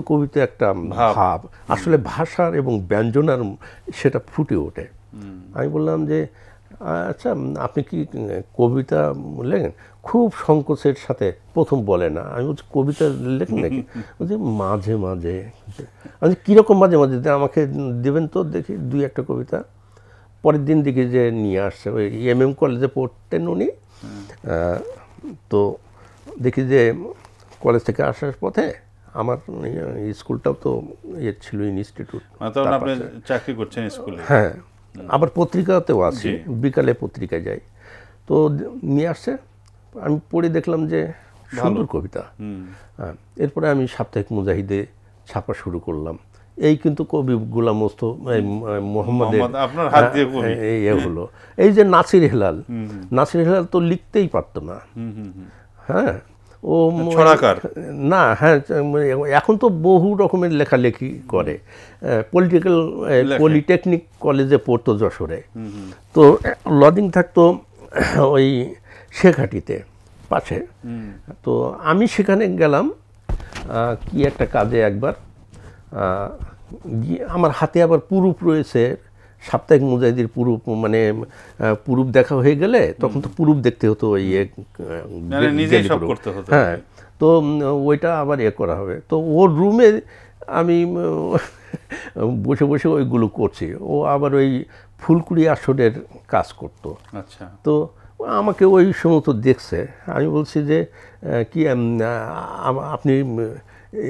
একটা ভাব, আসলে ভাষার এবং ব্যঞ্জনার সেটা ফুটে ওঠে। আমি বললাম যে আচ্ছা আপনি কি কবিতা লেখেন? খুব সংকোচের সাথে প্রথম বলে না। আমি বলছি কবিতা লেখেন নাকি? বলছি মাঝে মাঝে। আমি কীরকম মাঝে মাঝে? আমাকে দেবেন তো দেখি দুই একটা কবিতা। পরের দিন দেখি যে নিয়ে আসছে, ওই MM কলেজে পড়তেন উনি। তো দেখি যে কলেজ থেকে আসার পথে আমার স্কুলটাও তো ছিল ইনস্টিটিউট, চাকরি করছেন স্কুলে? হ্যাঁ, আবার পত্রিকাতেও আছি, বিকালে পত্রিকায় যাই। তো নিয়ে আসছে, আমি পড়ে দেখলাম যে সুন্দর কবিতা। এরপরে আমি সাপ্তাহিক মুজাহিদে ছাপা শুরু করলাম। এই কিন্তু কবি গোলাম মোহাম্মদের হলো। এই যে নাসির হেলাল তো লিখতেই পারতো না। হ্যাঁ, ও না, হ্যাঁ, এখন তো বহু রকমের লেখালেখি করে। পলিটেকনিক কলেজে পড়তো যশোরে। তো লজিং থাকতো ওই শেখাটিতে পাশে। তো আমি সেখানে গেলাম কি একটা কাজে একবার, আমার হাতে আবার পুরুপ রয়েছে, সাপ্তাহিক মুজাহিদের পুরুপ, মানে পুরুপ দেখা হয়ে গেলে তখন তো পুরুপ দেখতে হতো, ওই হ্যাঁ, তো ওইটা আবার করা হবে। তো ওর রুমে আমি বসে বসে ওইগুলো করছি। ও আবার ওই ফুলকুড়ি আসরের কাজ করতো। আচ্ছা। তো আমাকে ওই সময় তো দেখছে। আমি বলছি যে কি আপনি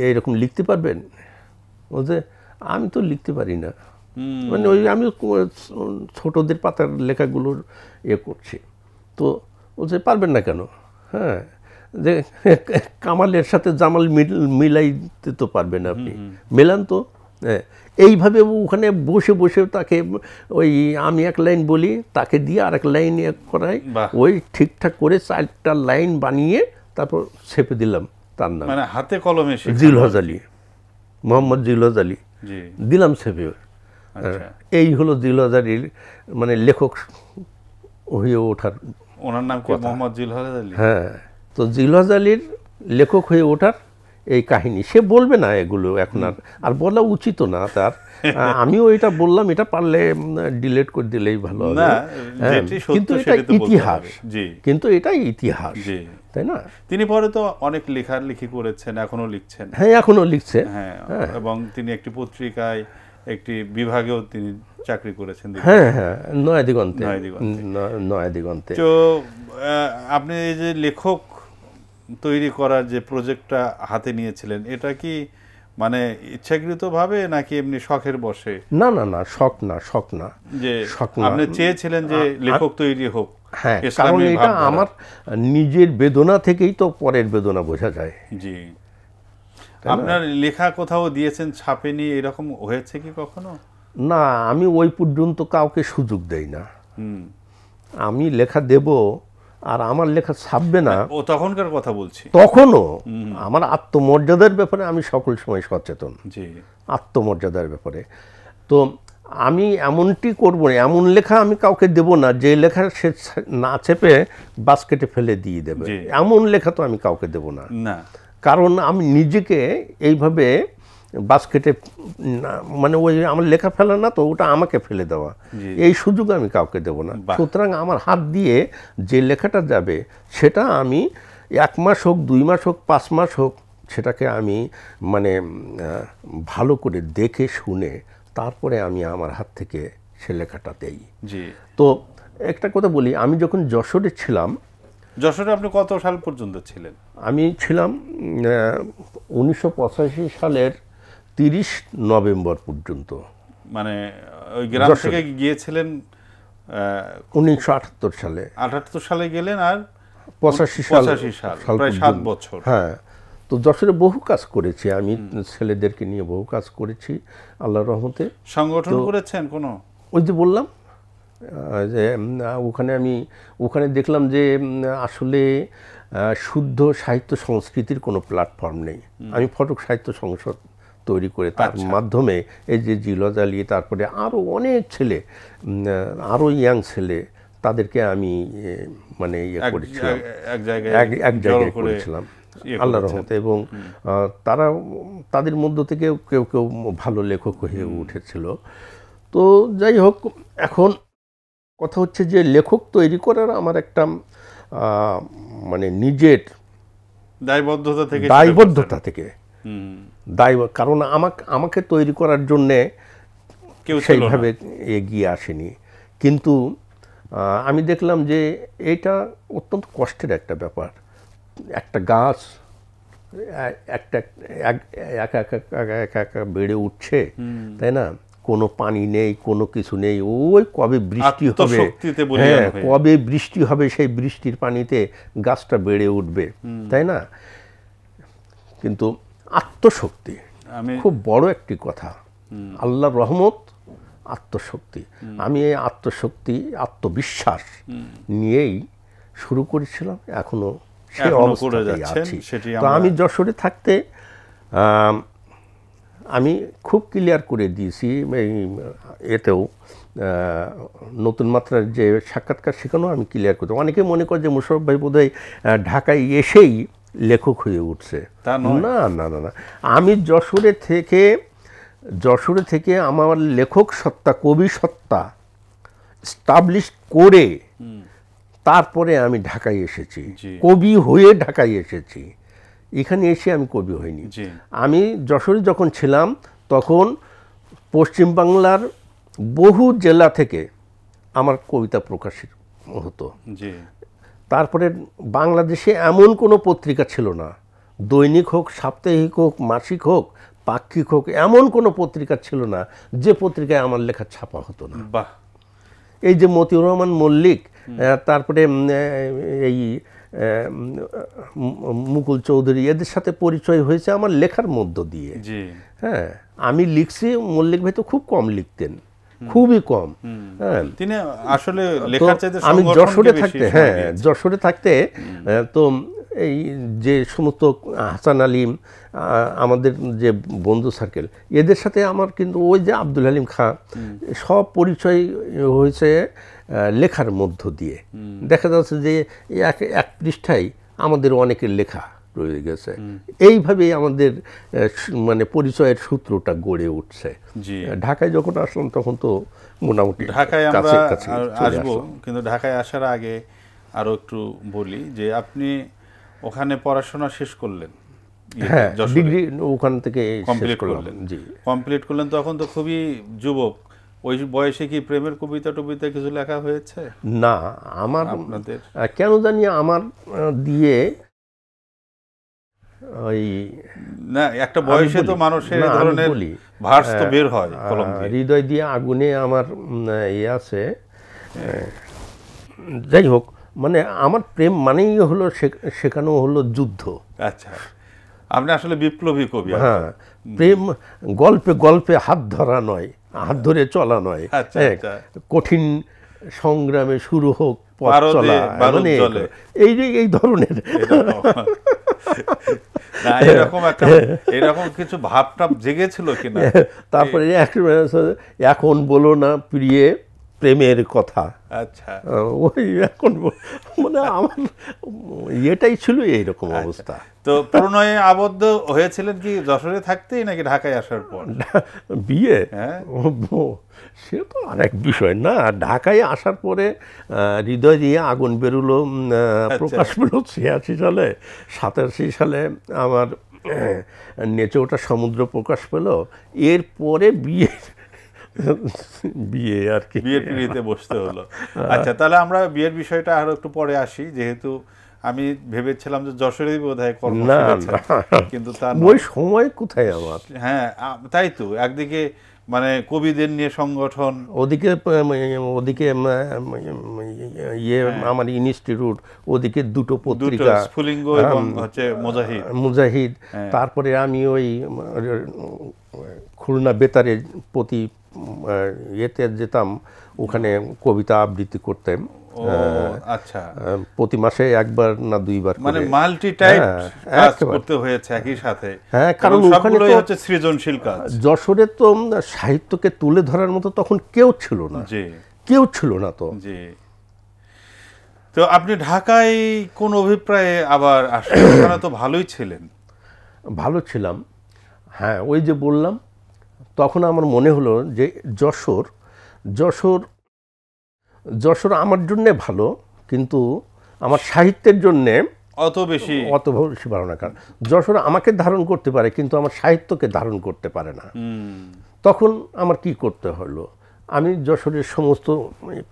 এইরকম লিখতে পারবেন? বলছে আমি তো লিখতে পারি না, মানে ওই আমি ছোটদের পাতার লেখাগুলোর করছি। তো বলছে পারবেন না কেন? হ্যাঁ, যে কামালের সাথে জামাল মিলাইতে তো পারবেন আপনি, মেলান তো। এইভাবে ওখানে বসে বসে তাকে ওই আমি এক লাইন বলি, তাকে দিয়ে আর এক লাইন করাই, ওই ঠিকঠাক করে 4টা লাইন বানিয়ে তারপর ছেপে দিলাম তার নাম, মানে হাতে কলমে জিলহজ আলী, মোহাম্মদ জিলহজ আলী দিলাম ছেপে। এই হলো জিলহজ আলীর মানে লেখক হয়ে ওঠার। ওনার নাম কি মোহাম্মদ জিলহজ আলী? হ্যাঁ, তো জিলহজ আলীর লেখক হয়ে ওঠার এই কাহিনী। সে বলবে না এগুলো এখন, আর বলা উচিত না তার। আমিও এটা বললাম, এটা পারলে ডিলিট করে দিলেই ভালো হবে। কিন্তু এটা ইতিহাস, কিন্তু এটাই ইতিহাস, তাই না? তিনি পরে তো অনেক লেখালেখি করেছেন, এখনো লিখছেন। হ্যাঁ, এখনো লিখছে। হ্যাঁ, এবং তিনি একটি পত্রিকায় একটি বিভাগেও তিনি চাকরি করেছেন। হ্যাঁ হ্যাঁ, নয়াদিগন্তে। তো আপনি এই যে লেখক তৈরি করার যে প্রজেক্টটা হাতে নিয়েছিলেন, এটা কি মানে ইচ্ছাকৃতভাবে নাকি এমনি শখের বসে? না না না, শখ না, যে আপনি চেয়েছিলেন যে লেখক তৈরি হোক? হ্যাঁ, কারণ এটা আমার নিজের বেদনা থেকেই তো পরের বেদনা বোঝা যায়। জি। আপনার লেখা কোথাও দিয়েছেন, ছাপেনি, এরকম হয়েছে কি কখনো? না, আমি ওই পর্যন্ত কাউকে সুযোগ দেই না। আমি লেখা দেব আর আমার লেখা ছাপবে না, ও তখনকার কথা বলছি। তখনও আমার আত্মমর্যাদার ব্যাপারে আমি সকল সময় সচেতন। জি, আত্মমর্যাদার ব্যাপারে। তো আমি এমনটি করব না, এমন লেখা আমি কাউকে দেব না যে লেখা সে না চেপে বাস্কেটে ফেলে দিয়ে দেবে। এমন লেখা তো আমি কাউকে দেব না, কারণ আমি নিজেকে এইভাবে বাস্কেটে মানে ওই আমার লেখা ফেলা না তো, ওটা আমাকে ফেলে দেওয়া, এই সুযোগ আমি কাউকে দেব না। সুতরাং আমার হাত দিয়ে যে লেখাটা যাবে সেটা আমি 1 মাস হোক, 2 মাস হোক, 5 মাস হোক, সেটাকে আমি মানে ভালো করে দেখে শুনে তারপরে আমি আমার হাত থেকে সে লেখাটা দেই। তো একটা কথা বলি, আমি যখন যশোরে ছিলাম। যশোরে আপনি কত সাল পর্যন্ত ছিলেন? আমি ছিলাম 1985 সালের 30 নভেম্বর পর্যন্ত। মানে ওই গ্রাম থেকে গিয়েছিলেন 1978 সালে। 78 সালে গেলেন আর 85 সাল, প্রায় 7 বছর। হ্যাঁ, তো যশোরে বহু কাজ করেছি আমি, ছেলেদেরকে নিয়ে বহু কাজ করেছি আল্লাহর রহমতে। সংগঠন করেছেন কোনো? ওই যে বললাম যে ওখানে দেখলাম যে আসলে শুদ্ধ সাহিত্য সংস্কৃতির কোনো প্ল্যাটফর্ম নেই। আমি ফটক সাহিত্য সংসদ তৈরি করে তার মাধ্যমে এই যে জিলজ আলী, তারপরে আরও অনেক ছেলে, আরও ইয়াং ছেলে, তাদেরকে আমি মানে করেছিলাম, এক জায়গায় করেছিলাম আল্লাহর রহমতে। এবং তাদের মধ্য থেকে কেউ কেউ ভালো লেখক হয়ে উঠেছিল। তো যাই হোক, এখন কথা হচ্ছে যে লেখক তৈরি করার আমার একটা মানে নিজের দায়বদ্ধতা থেকে কারণ আমাকে তৈরি করার জন্যে কেউ সেইভাবে এগিয়ে আসেনি। কিন্তু আমি দেখলাম যে এটা অত্যন্ত কষ্টের একটা ব্যাপার। একটা গাছ একা একা বেড়ে উঠছে, তাই না? কোনো পানি নেই, কোনো কিছু নেই। ওই কবে বৃষ্টি হবে, হ্যাঁ, কবে বৃষ্টি হবে, সেই বৃষ্টির পানিতে গাছটা বেড়ে উঠবে, তাই না? কিন্তু আত্মশক্তি খুব বড় একটি কথা। আল্লাহর রহমত, আত্মশক্তি। আমি এই আত্মশক্তি, আত্মবিশ্বাস নিয়েই শুরু করেছিলাম, এখনো সেই অবস্থাতেই আছি। তো আমি যশোরে থাকতে আমি খুব ক্লিয়ার করে দিয়েছি, এতেও নতুন মাত্রার যে সাক্ষাৎকার, সেখানেও আমি ক্লিয়ার করতে। অনেকে মনে করে যে মোশাররফ ভাই বোধহয় ঢাকায় এসেই লেখক হয়ে উঠছে। না না না না, আমি যশোরে থেকে আমার লেখক সত্তা, কবি সত্তা স্টাবলিশ করে তারপরে আমি ঢাকায় এসেছি, কবি হয়ে ঢাকায় এসেছি। এখানে এসে আমি কবি হইনি। আমি যশোরে যখন ছিলাম তখন পশ্চিমবাংলার বহু জেলা থেকে আমার কবিতা প্রকাশিত হতো। তারপরে বাংলাদেশে এমন কোনো পত্রিকা ছিল না, দৈনিক হোক, সাপ্তাহিক হোক, মাসিক হোক, পাক্ষিক হোক, এমন কোনো পত্রিকা ছিল না যে পত্রিকায় আমার লেখা ছাপা হতো না। এই যে মতিউর রহমান মল্লিক, তারপরে এই মুকুল চৌধুরী, এদের সাথে পরিচয় হয়েছে আমার লেখার মধ্য দিয়ে। হ্যাঁ, আমি লিখছি, মল্লিক ভাই তো খুব কম লিখতেন, খুবই কম। হ্যাঁ, তিনি আসলে লেখার চাইতে আমি যশোরে থাকতে তো এই যে সমস্ত হাসান আলিম, আমাদের যে বন্ধু সার্কেল, এদের সাথে আমার কিন্তু ওই যে আব্দুল হালিম খাঁ, সব পরিচয় হয়েছে লেখার মধ্য দিয়ে। দেখা যাচ্ছে যে এক পৃষ্ঠায় আমাদের অনেকের লেখা রয়ে গেছে। এইভাবেই আমাদের মানে পরিচয়ের সূত্রটা গড়ে উঠছে। ঢাকায় যখন আসলাম তখন তো মোটামুটি ঢাকায় আমরা আসবো, কিন্তু ঢাকায় আসার আগে আরো একটু বলি যে আপনি ওখানে পড়াশোনা শেষ করলেন। হ্যাঁ, ডিগ্রি ওখান থেকে কমপ্লিট করলেন। তখন তো খুবই যুবক, ওই বয়সে কি প্রেমের কবিতা টবিতা কিছু লেখা হয়েছে? না, আমার কেন জানি আমার দিয়ে ওই না, একটা বয়সে তো মানুষের এই ধরনের ভার্স তো বের হয় কলম দিয়ে। হৃদয় দিয়ে আগুনে আমার আছে। যাই হোক, মানে আমার প্রেম মানেই হলো সেখানেও হলো যুদ্ধ। আচ্ছা, আপনি আসলে বিপ্লবী কবি। হ্যাঁ, প্রেম গল্পে গল্পে হাত ধরা নয়, হাত ধরে চলা নয়, কঠিন সংগ্রামে শুরু হোক পথ চলা, মানে এই ধরনের এরকম কিছু ভাবটা জেগেছিল কিনা? তারপরে এখন বলো না প্রিয়ে প্রেমের কথা। আচ্ছা, ওই এখন মানে আমার এটাই ছিল এইরকম অবস্থা। তো প্রণয়ে আবদ্ধ হয়েছিলেন কি যশোরে থাকতেই নাকি ঢাকায় আসার পর? বিয়ে, সে তো আরেক বিষয় না। ঢাকায় আসার পরে হৃদয় দিয়ে আগুন বেরোলো, প্রকাশ পেল 86 সালে। 87 সালে আমার নেচে ওঠা সমুদ্র প্রকাশ পেল। এরপরে বিয়ে আর কি, বিয়ের পিঁড়িতে বসতে হলো। আচ্ছা, তাহলে আমরা বিয়ের বিষয়টা আরো একটু পরে আসি, যেহেতু আমি ভেবেছিলাম যে যশোরেই বোধহয় কর্ম, কিন্তু তার ওই সময় কোথায় আমার। হ্যাঁ, তাই তো। একদিকে মানে কবিদের নিয়ে সংগঠন, ওদিকে ওদিকে ইয়ে আমার ইনস্টিটিউট, ওদিকে দুটো পত্রিকা, স্ফুলিঙ্গ এবং হচ্ছে মুজাহিদ। তারপরে আমি ওই খুলনা বেতারের প্রতি ইয়েতে যেতাম, ওখানে কবিতা আবৃত্তি করতাম। আচ্ছা, প্রতি মাসে একবার না দুইবার, মানে মাল্টি টাইপ কাজ করতে হয়েছে একই সাথে। হ্যাঁ, কারণ সবগুলোই হচ্ছে সৃজনশীল কাজ। যশোরে তো সাহিত্যকে তুলে ধরার মতো তখন কেউ ছিল না, কেউ ছিল না। তো জি, তো আপনি ঢাকায় কোন অভিপ্রায়ে আবার আসলেন? ওখানে তো ভালোই ছিলেন। ভালো ছিলাম, হ্যাঁ। ওই যে বললাম, তখন আমার মনে হলো যে যশোর আমার জন্যে ভালো, কিন্তু আমার সাহিত্যের জন্যে অত বেশি ভালো না। কারণ যশোর আমাকে ধারণ করতে পারে, কিন্তু আমার সাহিত্যকে ধারণ করতে পারে না। তখন আমার কি করতে হলো, আমি যশোরের সমস্ত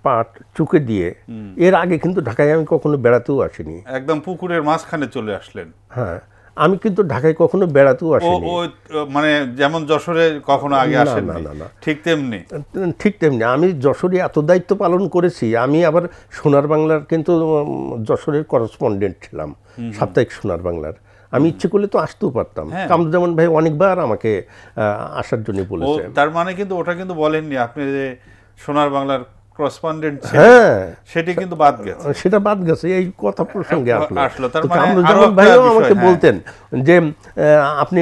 পাঠ চুকে দিয়ে, এর আগে কিন্তু ঢাকায় আমি কখনো বেড়াতেও আসিনি। একদম পুকুরের মাঝখানে চলে আসলেন। হ্যাঁ, আমি কিন্তু ঢাকায় কখনো বেড়াতেও আসিনি। মানে যেমন যশোরে কখনো আগে আসেন না, ঠিক তেমনি আমি যশোরে এত দায়িত্ব পালন করেছি। আমি আবার সোনার বাংলার কিন্তু যশোরের করেসপন্ডেন্ট ছিলাম, সাপ্তাহিক সোনার বাংলার। আমি ইচ্ছে করলে তো আসতেও পারতাম। কামরুজ্জামান ভাই অনেকবার আমাকে আসার জন্য বলেছে। তার মানে কিন্তু ওটা কিন্তু বলেননি আপনি যে সোনার বাংলার করেসপন্ডেন্ট, সেটা কিন্তু বাদ গেছে। সেটা বাদ গেছে, এই কথা প্রসঙ্গে আসলো। কামরুজ্জামান ভাইও আমাকে বলতেন যে আপনি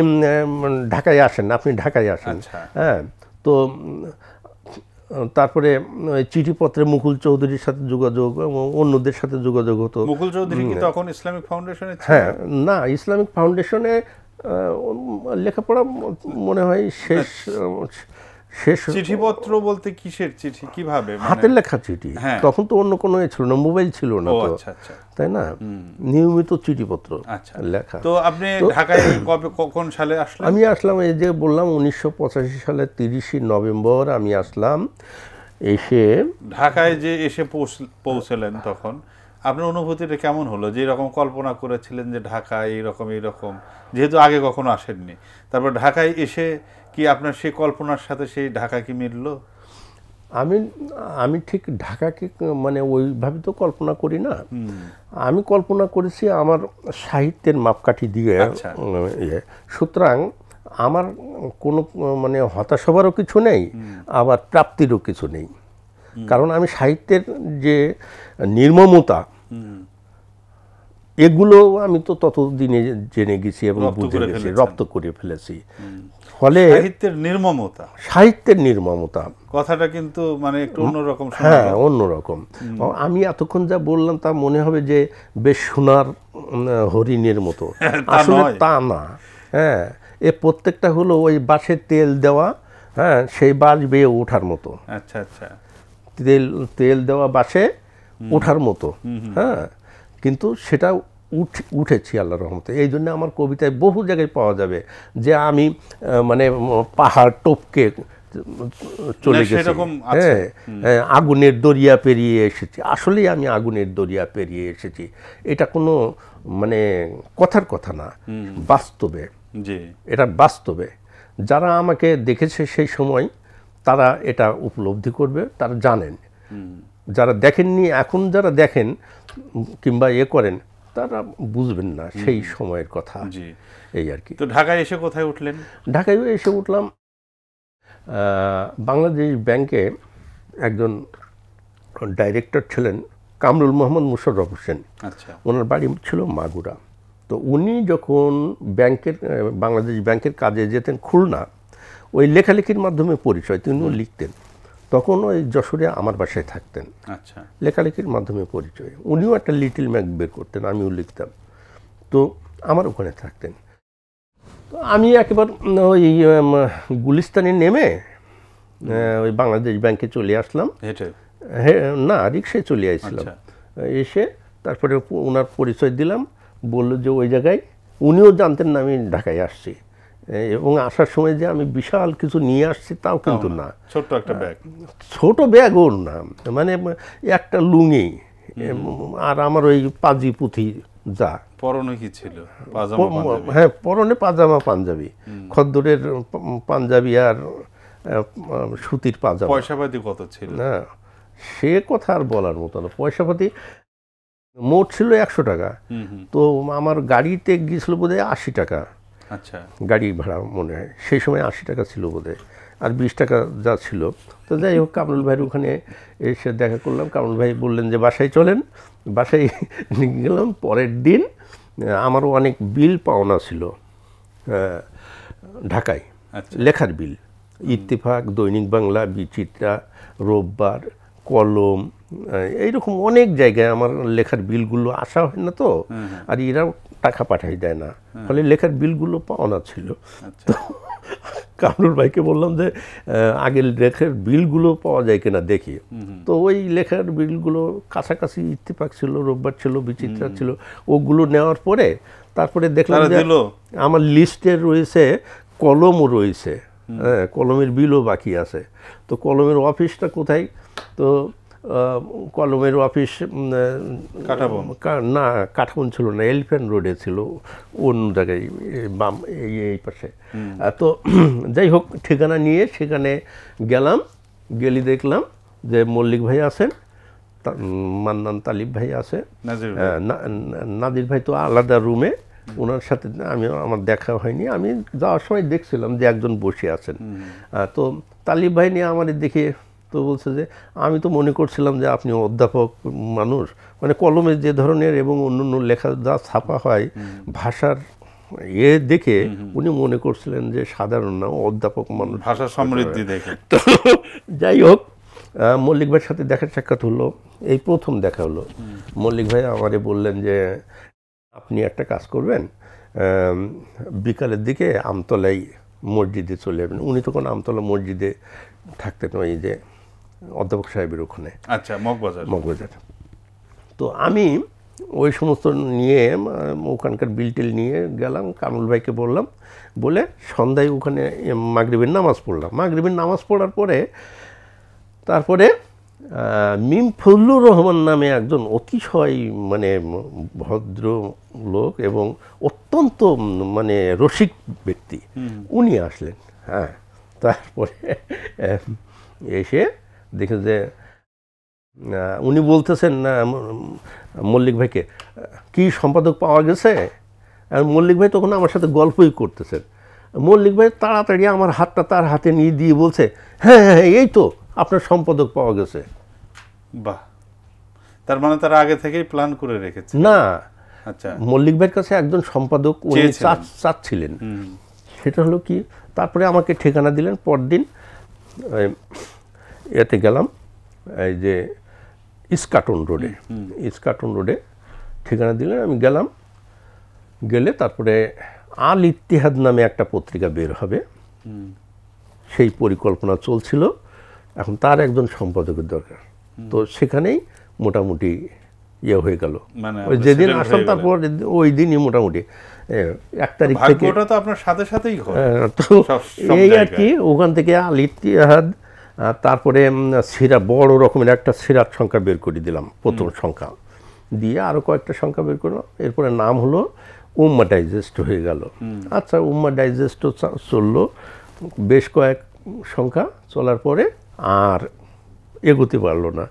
ঢাকায় আসেন, আপনি ঢাকায় আসেন। হ্যাঁ, তো তারপরে চিঠিপত্রে মুকুল চৌধুরীর সাথে যোগাযোগ, অন্যদের সাথে যোগাযোগ হতো। মুকুল চৌধুরী কি তখন ইসলামিক ফাউন্ডেশনে? হ্যাঁ, না, ইসলামিক ফাউন্ডেশনে লেখাপড়া মনে হয় শেষ। চিঠিপত্র বলতে কিসের চিঠি, কিভাবে? হাতের লেখা চিঠি। তখন তো অন্য কোনো ছিল না, মোবাইল ছিল না, তাই না? নিয়মিত চিঠিপত্র লেখা। তো আপনি ঢাকায় কোন সালে আসলেন? আমি আসলাম, এই যে বললাম 1985 সালের 30 নভেম্বর আমি আসলাম। এসে ঢাকায় যে এসে পৌঁছলেন, তখন আপনার অনুভূতিটা কেমন হলো? যে এরকম কল্পনা করেছিলেন যে ঢাকায় এইরকম, যেহেতু আগে কখনো আসেননি, তারপর ঢাকায় এসে কি আপনার সেই কল্পনার সাথে সেই ঢাকা কি মিলল? আমি ঠিক ঢাকাকে মানে ওইভাবে তো কল্পনা করি না। আমি কল্পনা করেছি আমার সাহিত্যের মাপকাঠি দিয়ে। সুতরাং আমার কোনো মানে হতাশ হবারও কিছু নেই, আবার প্রাপ্তিরও কিছু নেই। কারণ আমি সাহিত্যের যে নির্মমতা, এগুলো আমি তো ততদিনে জেনে গেছি এবং বুঝে গেছি, রপ্ত করে ফেলেছি। ফলে সাহিত্যের নির্মমতা কথাটা কিন্তু মানে একটু অন্যরকম। হ্যাঁ, অন্যরকম। আমি এতক্ষণ যা বললাম তা মনে হবে যে বেশ সোনার হরিণের মতো, আসলে তা না। হ্যাঁ, এ প্রত্যেকটা হলো ওই বাঁশে তেল দেওয়া, হ্যাঁ, সেই বাঁশ বেয়ে ওঠার মতো। আচ্ছা আচ্ছা, তেল দেওয়া বাঁশে ওঠার মতো। হ্যাঁ, কিন্তু সেটা উঠেছি আল্লাহর রহমতে। এই জন্য আমার কবিতায় বহু জায়গায় পাওয়া যাবে যে আমি মানে পাহাড় টপকে চলে গেছি, হ্যাঁ, আগুনের দরিয়া পেরিয়ে এসেছি। আসলেই আমি আগুনের দরিয়া পেরিয়ে এসেছি। এটা কোনো মানে কথার কথা না, বাস্তবে। এটা বাস্তবে যারা আমাকে দেখেছে সেই সময় তারা এটা উপলব্ধি করবে, তারা জানেন। যারা দেখেননি, এখন যারা দেখেন কিংবা করেন, তারা বুঝবেন না সেই সময়ের কথা। এই আর কি। তো ঢাকায় এসে কোথায় উঠলেন? ঢাকায় এসে উঠলাম বাংলাদেশ ব্যাংকে একজন ডাইরেক্টর ছিলেন কামরুল মোহাম্মদ মুশাররফ হোসেন। ওনার বাড়ি ছিল মাগুরা। তো উনি যখন বাংলাদেশ ব্যাংকের কাজে যেতেন খুলনা, ওই লেখালেখির মাধ্যমে পরিচয়, তিনিও লিখতেন। তখন ওই যশোরে আমার বাসায় থাকতেন, লেখালেখির মাধ্যমে পরিচয়। উনিও একটা লিটল ম্যাগ বের করতেন, আমিও লিখতাম। তো আমার ওখানে থাকতেন। তো আমি একেবারে ওই গুলিস্তানে নেমে ওই বাংলাদেশ ব্যাংকে চলে আসলাম। না, রিক্সায় চলে আসছিলাম। এসে তারপরে ওনার পরিচয় দিলাম, বললো যে ওই জায়গায়। উনিও জানতেন না আমি ঢাকায় আসছি, এবং আসার সময় যে আমি বিশাল কিছু নিয়ে আসছি তাও কিন্তু না। ছোট একটা ব্যাগ, ছোট ব্যাগ ওর না, মানে একটা লুঙ্গি আর আমার ওই পাজি পুঁথি যা। পরনে কি ছিল? হ্যাঁ, পরনে পাজামা পাঞ্জাবি, খদ্দরের পাঞ্জাবি আর সুতির পাজামা। পয়সাপাতি কত ছিল? না, সে কথা আর বলার মতো না। পয়সাপাতি মোট ছিল 100 টাকা, তো আমার গাড়িতে গিয়েছিল বোধহয় 80 টাকা। আচ্ছা, গাড়ি ভাড়া মনে হয় সেই সময় 80 টাকা ছিল বোধহয়, আর 20 টাকা যা ছিল। তো যাই হোক, কামরুল ভাইয়ের ওখানে এসে দেখা করলাম। কামরুল ভাই বললেন যে বাসায় চলেন। বাসায় গেলাম। পরের দিন আমারও অনেক বিল পাওনা ছিল ঢাকায়, লেখার বিল। ইত্তেফাক, দৈনিক বাংলা, বিচিত্রা, রোববার, কলম, এইরকম অনেক জায়গায় আমার লেখার বিলগুলো আসা হয় না তো, আর এরাও টাকা পাঠাই দেয় না, ফলে লেখার বিলগুলো পাওনা ছিল। তো কামরুল ভাইকে বললাম যে আগের লেখার বিলগুলো পাওয়া যায় কিনা দেখি। তো ওই লেখার বিলগুলো কাছাকাছি ইত্তেফাক ছিল, রোববার ছিল, বিচিত্রা ছিল, ওগুলো নেওয়ার পরে তারপরে দেখলাম যে আমার লিস্টে রয়েছে কলমও রয়েছে, হ্যাঁ, কলমের বিলও বাকি আছে। তো কলমের অফিসটা কোথায়? তো কলমের অফিস না, কাঠামো ছিল না, এলিফ্যান্ট রোডে ছিল, অন্য জায়গায় বাম এই পাশে। তো যাই হোক, ঠিকানা নিয়ে সেখানে গেলাম। গেলি দেখলাম যে মল্লিক ভাই আছেন, মান্নান তালিব ভাই আছে, নাদির ভাই তো আলাদা রুমে, ওনার সাথে আমার দেখা হয়নি। আমি যাওয়ার সময় দেখছিলাম যে একজন বসে আছেন। তো তালিব ভাই নিয়ে আমাদের দেখে তো বলছে যে আমি তো মনে করছিলাম যে আপনি অধ্যাপক মানুষ, মানে কলমে যে ধরনের এবং অন্য লেখা যা ছাপা হয় ভাষার দেখে উনি মনে করছিলেন যে সাধারণ না, অধ্যাপক মানুষ, ভাষা সমৃদ্ধি দেখে। তো যাই হোক, মল্লিক ভাইয়ের সাথে দেখা সাক্ষাৎ হলো, এই প্রথম দেখা হলো। মল্লিক ভাই আমারে বললেন যে আপনি একটা কাজ করবেন, বিকালের দিকে আমতলায় মসজিদে চলে যাবেন। উনি তখন আমতলা মসজিদে থাকতেন, ওই যে অধ্যাপক সাহেবের ওখানে। আচ্ছা, মগবাজার। তো আমি ওই সমস্ত নিয়ে ওখানকার বিলটিল নিয়ে গেলাম, কামরুল ভাইকে বললাম, বলে সন্ধ্যায় ওখানে মাগরিবের নামাজ পড়লাম। মাগরিবের নামাজ পড়ার পরে তারপরে মিম ফজলুর রহমান নামে একজন অতিশয় মানে ভদ্র লোক এবং অত্যন্ত মানে রসিক ব্যক্তি, উনি আসলেন। হ্যাঁ, তারপরে এসে দেখে যে উনি বলতেছেন মল্লিক ভাইকে, কি সম্পাদক পাওয়া গেছে? আর মল্লিক ভাই তখন আমার সাথে গল্পই করতেছেন। মল্লিক ভাই তাড়াতাড়ি আমার হাতটা তার হাতে নিয়ে দিয়ে বলছে, হ্যাঁ হ্যাঁ, এই তো আপনার সম্পাদক পাওয়া গেছে। বাহ, তার মানে তারা আগে থেকেই প্ল্যান করে রেখেছে? না, আচ্ছা, মল্লিক ভাইয়ের কাছে একজন সম্পাদক উনি চাচ্ছিলেন। সেটা হলো কি, তারপরে আমাকে ঠিকানা দিলেন। পরদিন এতে গেলাম, এই যে ইস্কাটন রোডে ঠিকানা দিলেন। আমি গেলাম, গেলে তারপরে আল ইত্তিহাদ নামে একটা পত্রিকা বের হবে, সেই পরিকল্পনা চলছিল। এখন তার একজন সম্পাদকের দরকার। তো সেখানেই মোটামুটি ইয়ে হয়ে গেল, ওই যেদিন আসলাম তারপর ওই দিনই মোটামুটি 1 তারিখ থেকে। তো আপনার সাথে সাথেই তো এই আর কি, ওখান থেকে আল ইত্তিহাদ, তারপরে বড় রকমের একটা সিরাত সংখ্যা বের করে দিলাম, প্রথম সংখ্যা দিয়ে আরও কয়েকটা সংখ্যা বের করলাম। এরপরে নাম হলো উম্মাহ ডাইজেস্ট হয়ে গেল। আচ্ছা, উম্মাহ ডাইজেস্টও চললো বেশ কয়েক সংখ্যা, চলার পরে আর এগোতে পারলো না।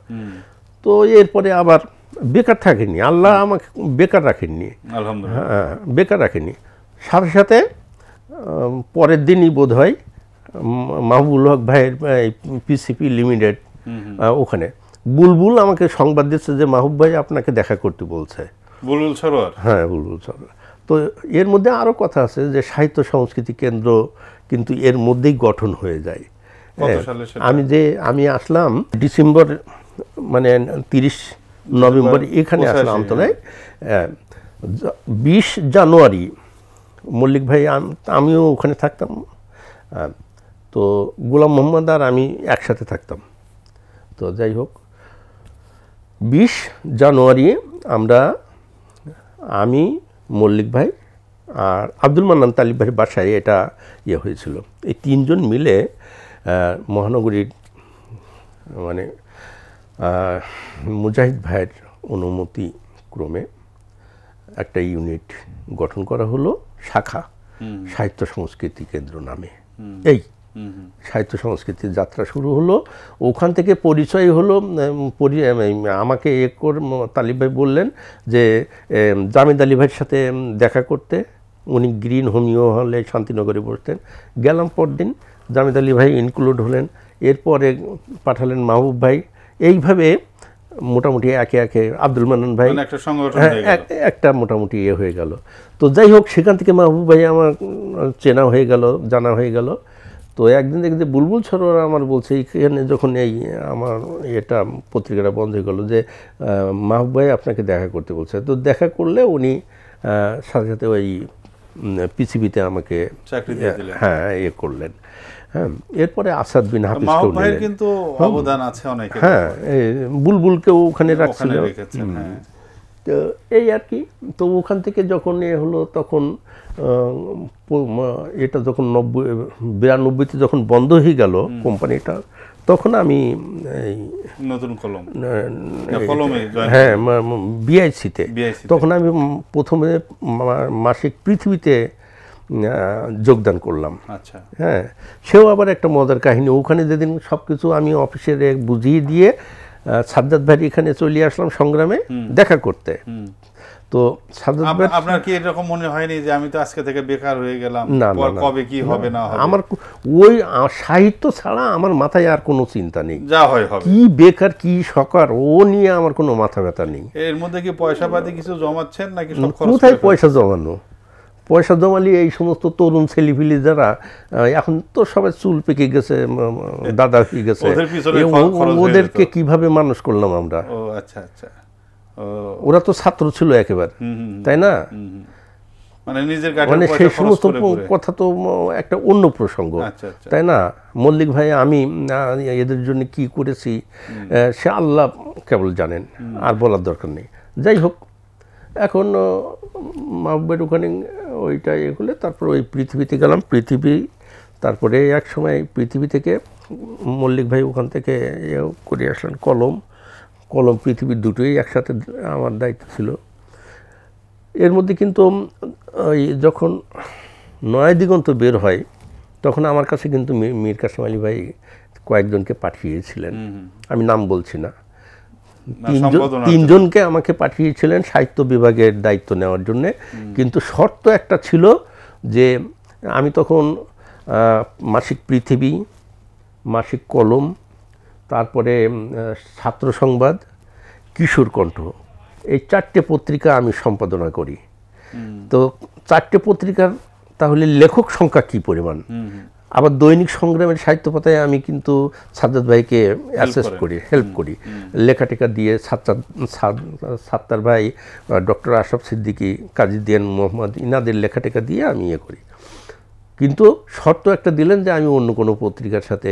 তো এরপরে আবার বেকার থাকেনি, আল্লাহ আমাকে বেকার রাখেননি, হ্যাঁ বেকার রাখেনি। সাথে সাথে পরের দিনই বোধ হয় মাহবুবুল হক ভাইয়ের পিসিপি লিমিটেড ওখানে বুলবুল আমাকে সংবাদ দিচ্ছে যে মাহবুব ভাই আপনাকে দেখা করতে বলছে। বুলবুল সরোয়ার? হ্যাঁ, বুলবুল সরোয়ার। তো এর মধ্যে আরও কথা আছে যে সাহিত্য সংস্কৃতি কেন্দ্র কিন্তু এর মধ্যেই গঠন হয়ে যায়। আমি আসলাম ডিসেম্বর, মানে 30 নভেম্বর এখানে আসলাম আমতলায়। 20 জানুয়ারি মল্লিক ভাই, আমিও ওখানে থাকতাম। তো গোলাম মোহাম্মদ আর আমি একসাথে থাকতাম। তো যাই হোক, 20 জানুয়ারি আমি মল্লিক ভাই আর আব্দুল মান্নান তালিব ভাইয়ের বাসায় এটা ইয়ে হয়েছিল। এই 3 জন মিলে মহানগরীর মানে মুজাহিদ ভাইয়ের অনুমতি ক্রমে একটা ইউনিট গঠন করা হলো, শাখা সাহিত্য সংস্কৃতি কেন্দ্র নামে। এই সাহিত্য সংস্কৃতির যাত্রা শুরু হলো। ওখান থেকে পরিচয় হলো, আমাকে তালিব ভাই বললেন যে জামেদ আলী ভাইয়ের সাথে দেখা করতে। উনি গ্রিন হোমিও হলে শান্তিনগরে বসতেন। গেলাম পরদিন, জামেদ আলী ভাই ইনক্লুড হলেন, এরপরে পাঠালেন মাহবুব ভাই। এইভাবে মোটামুটি একে একে আব্দুল মান্নান ভাই, একটা মোটামুটি হয়ে গেল। তো যাই হোক, সেখান থেকে মাহবুব ভাই আমার চেনা হয়ে গেল, জানা হয়ে গেল। তো একদিন দেখতে বুলবুল সরোয়ার আমার বলছে, এখানে যখন এই আমার এটা পত্রিকাটা বন্ধ হয়ে গেল, যে মাহবুব ভাই আপনাকে দেখা করতে বলছে। তো দেখা করলে উনি সাথে সাথে ওই পিসিবিতে আমাকে করলেন। হ্যাঁ, এরপরে আসাদ বিন হাফিজকেও নিলেন, কিন্তু অবদান আছে অনেক। হ্যাঁ, বুলবুলকেও ওখানে রাখছিলেন। তো এই আর কি। তো ওখান থেকে যখন হলো, তখন এটা যখন 92-তে যখন বন্ধ হয়ে গেল কোম্পানিটা, তখন আমি নতুন কলম, হ্যাঁ, বিআইসিতে, তখন আমি প্রথমে মাসিক পৃথিবীতে যোগদান করলাম। আচ্ছা, হ্যাঁ, সেও আবার একটা মজার কাহিনী। ওখানে যেদিন সব কিছু আমি অফিসের বুঝিয়ে দিয়ে সাজ্জাদ ভাই এখানে চলে আসলাম সংগ্রামে দেখা করতে। তো আপনার কি এরকম মনে হয়নি যে আমি তো আজকে থেকে বেকার হয়ে গেলাম, কবে কি হবে না হবে? আমার ওই সাহিত্য ছাড়া আমার মাথায় আর কোনো চিন্তা নেই, যা হয় হবে। কি বেকার কি সকার ও নিয়ে আমার কোনো মাথা ব্যথা নেই। এর মধ্যে কি পয়সা পাতি কিছু জমাচ্ছেন নাকি সব খরচ? কোথায় পয়সা জমানো? পয়সা জমালি এই সমস্ত তরুণ ছেলেপিলি যারা এখন তো সবাই চুল পেকে গেছে, দাদা হয়ে গেছে, ওদেরকে কিভাবে মানুষ করলাম আমরা? আচ্ছা আচ্ছা, ওরা তো ছাত্র ছিল একেবারে, তাই না? মানে সেই সমস্ত কথা তো একটা অন্য প্রসঙ্গ, তাই না? মল্লিক ভাই আমি এদের জন্য কি করেছি সে আল্লাহ কেবল জানেন, আর বলার দরকার নেই। যাই হোক, এখন মাহবুবের ওখানে ওইটা এগুলো, তারপর ওই পৃথিবীতে গেলাম। পৃথিবী, তারপরে এক সময় পৃথিবী থেকে মল্লিক ভাই ওখান থেকে করে আসলেন কলম পৃথিবী, দুটোই একসাথে আমার দায়িত্ব ছিল। এর মধ্যে কিন্তু ওই যখন নয়া দিগন্ত বের হয়, তখন আমার কাছে কিন্তু মীর কাসেম আলী ভাই কয়েকজনকে পাঠিয়েছিলেন, আমি নাম বলছি না। তিনজনকে আমাকে পাঠিয়েছিলেন সাহিত্য বিভাগের দায়িত্ব নেওয়ার জন্য। কিন্তু শর্ত একটা ছিল যে আমি তখন মাসিক পৃথিবী, মাসিক কলম, তারপরে ছাত্র সংবাদ, কিশোর কণ্ঠ, এই 4টে পত্রিকা আমি সম্পাদনা করি। তো 4টে পত্রিকার তাহলে লেখক সংখ্যা কী পরিমাণ? আবার দৈনিক সংগ্রামের সাহিত্য পাতায় আমি কিন্তু সাজ্জাদ ভাইকে হেল্প করি, লেখাটেখা দিয়ে। সাত্তার ভাই, ডক্টর আশরাফ সিদ্দিকী, কাজী দিয়ান মোহাম্মদ, ইনাদের লেখাটেখা দিয়ে আমি করি। কিন্তু শর্ত একটা দিলেন যে আমি অন্য কোনো পত্রিকার সাথে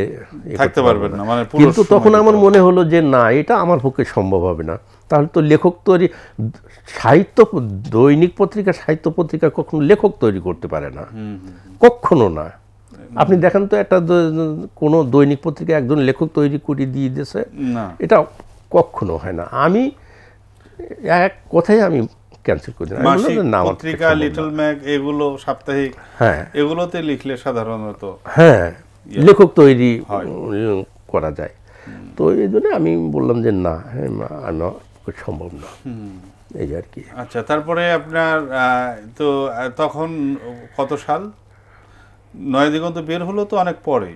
থাকতে পারবেন না। কিন্তু তখন আমার মনে হলো যে না, এটা আমার পক্ষে সম্ভব হবে না। তাহলে তো লেখক তৈরি, দৈনিক পত্রিকা, সাহিত্য পত্রিকা কখনো লেখক তৈরি করতে পারে না, কখনো না। আপনি দেখেন তো একটা কোনো দৈনিক পত্রিকা একজন লেখক তৈরি করে দিয়ে দিয়েছে, এটা কখনো হয় না। আমি এক কথায় আমি ক্যান্সেল করে দিলাম। পত্রিকা, লিটল ম্যাগ, এগুলো সাপ্তাহিক, হ্যাঁ, এগুলোতে লিখলে সাধারণত হ্যাঁ লেখক তৈরি করা যায়। তো এই জন্য আমি বললাম যে না, সম্ভব না, এই আর কি। আচ্ছা, তারপরে আপনার তো তখন কত সাল? নয়া দিগন্ত বের হলো তো অনেক পরে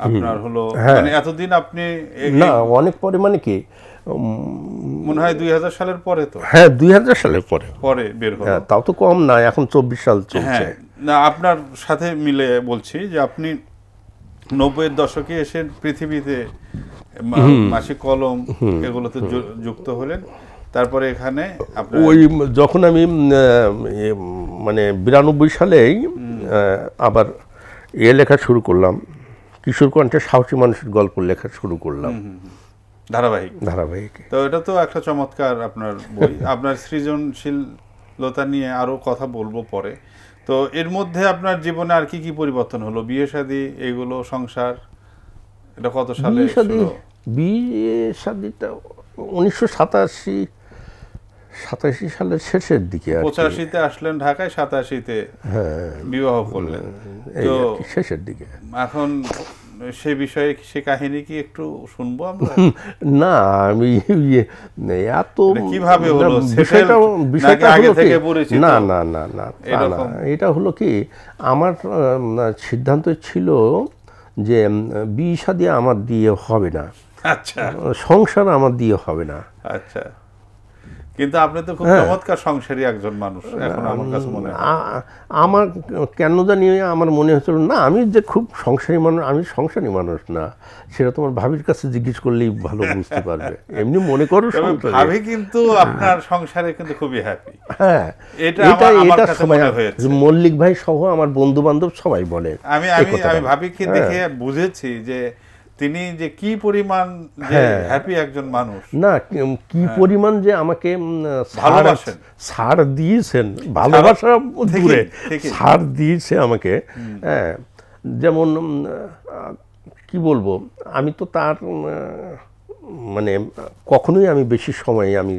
আপনার হলো, মানে এতদিন আপনি না, অনেক পরে মানে কি মনে হয় 2000 সালের পরে। তো হ্যাঁ, 2000 সালের পরে বের হলো, তাও তো কম না, এখন 24 সাল চলছে। না, আপনার সাথে মিলে বলছি যে আপনি 90-এর দশকে এসে পৃথিবীতে মাসিক কলম এগুলোতে যুক্ত হলেন। তারপরে এখানে ওই যখন আমি মানে 92 সালেই আবার লেখা শুরু করলাম, কিশোর কণ্ঠে সাহসী মানুষের গল্প লেখা শুরু করলাম, ধারাবাহিক। তো এটা তো একটা চমৎকার আপনার বই। আপনার সৃজনশীলতা নিয়ে আরো কথা বলবো পরে। তো এর মধ্যে আপনার জীবনে আর কি কি পরিবর্তন হলো? বিয়ে শাদী, এগুলো, সংসার, এটা কত সালে? বিয়ে শাদীটা 1987 87 সালের শেষের দিকে আর কি। 85-তে আসলেন ঢাকায়, 87-তে বিবাহ করলেন, এই তো আর কি, শেষের দিকে। এখন সে বিষয়ে সে কাহিনী কি একটু শুনবো আমরা? না আমি এত কিভাবে হলো, বিষয়টা আগে হলো কি, থেকে পরিচিত? না না না না তা না, এটা হলো কি, আমার সিদ্ধান্ত ছিল যে বিয়ে শাদী আমার দিয়ে হবে না, আচ্ছা সংসার আমার দিয়ে হবে না। আচ্ছা, কিন্তু আপনি তো খুব চমৎকার সংসারী একজন মানুষ, এখন আমার কাছে মনে হয়। আমার কেন জানি আমার মনে হচ্ছিল না আমি যে খুব সংসারী মানুষ, আমি সংসারী মানুষ না, সেটা তোমার ভাবির কাছে জিজ্ঞেস করলেই ভালো বুঝতে পারবে। এমনি মনে করো ভাবি কিন্তু আপনার সংসারে কিন্তু খুবই হ্যাপি। হ্যাঁ, এটা সবাই, মল্লিক ভাই সহ আমার বন্ধু বান্ধব সবাই বলে। আমি ভাবিকে দেখে বুঝেছি যে তিনি যে কি পরিমাণ যে হ্যাপি একজন মানুষ, না কি পরিমাণ যে আমাকে ভালোবাসেন, ছাড় দিয়েছেন, ভালোবাসা দূরে ছাড় দিয়েছে আমাকে। হ্যাঁ, যেমন কি বলবো, আমি তো তার মানে কখনোই আমি বেশি সময় আমি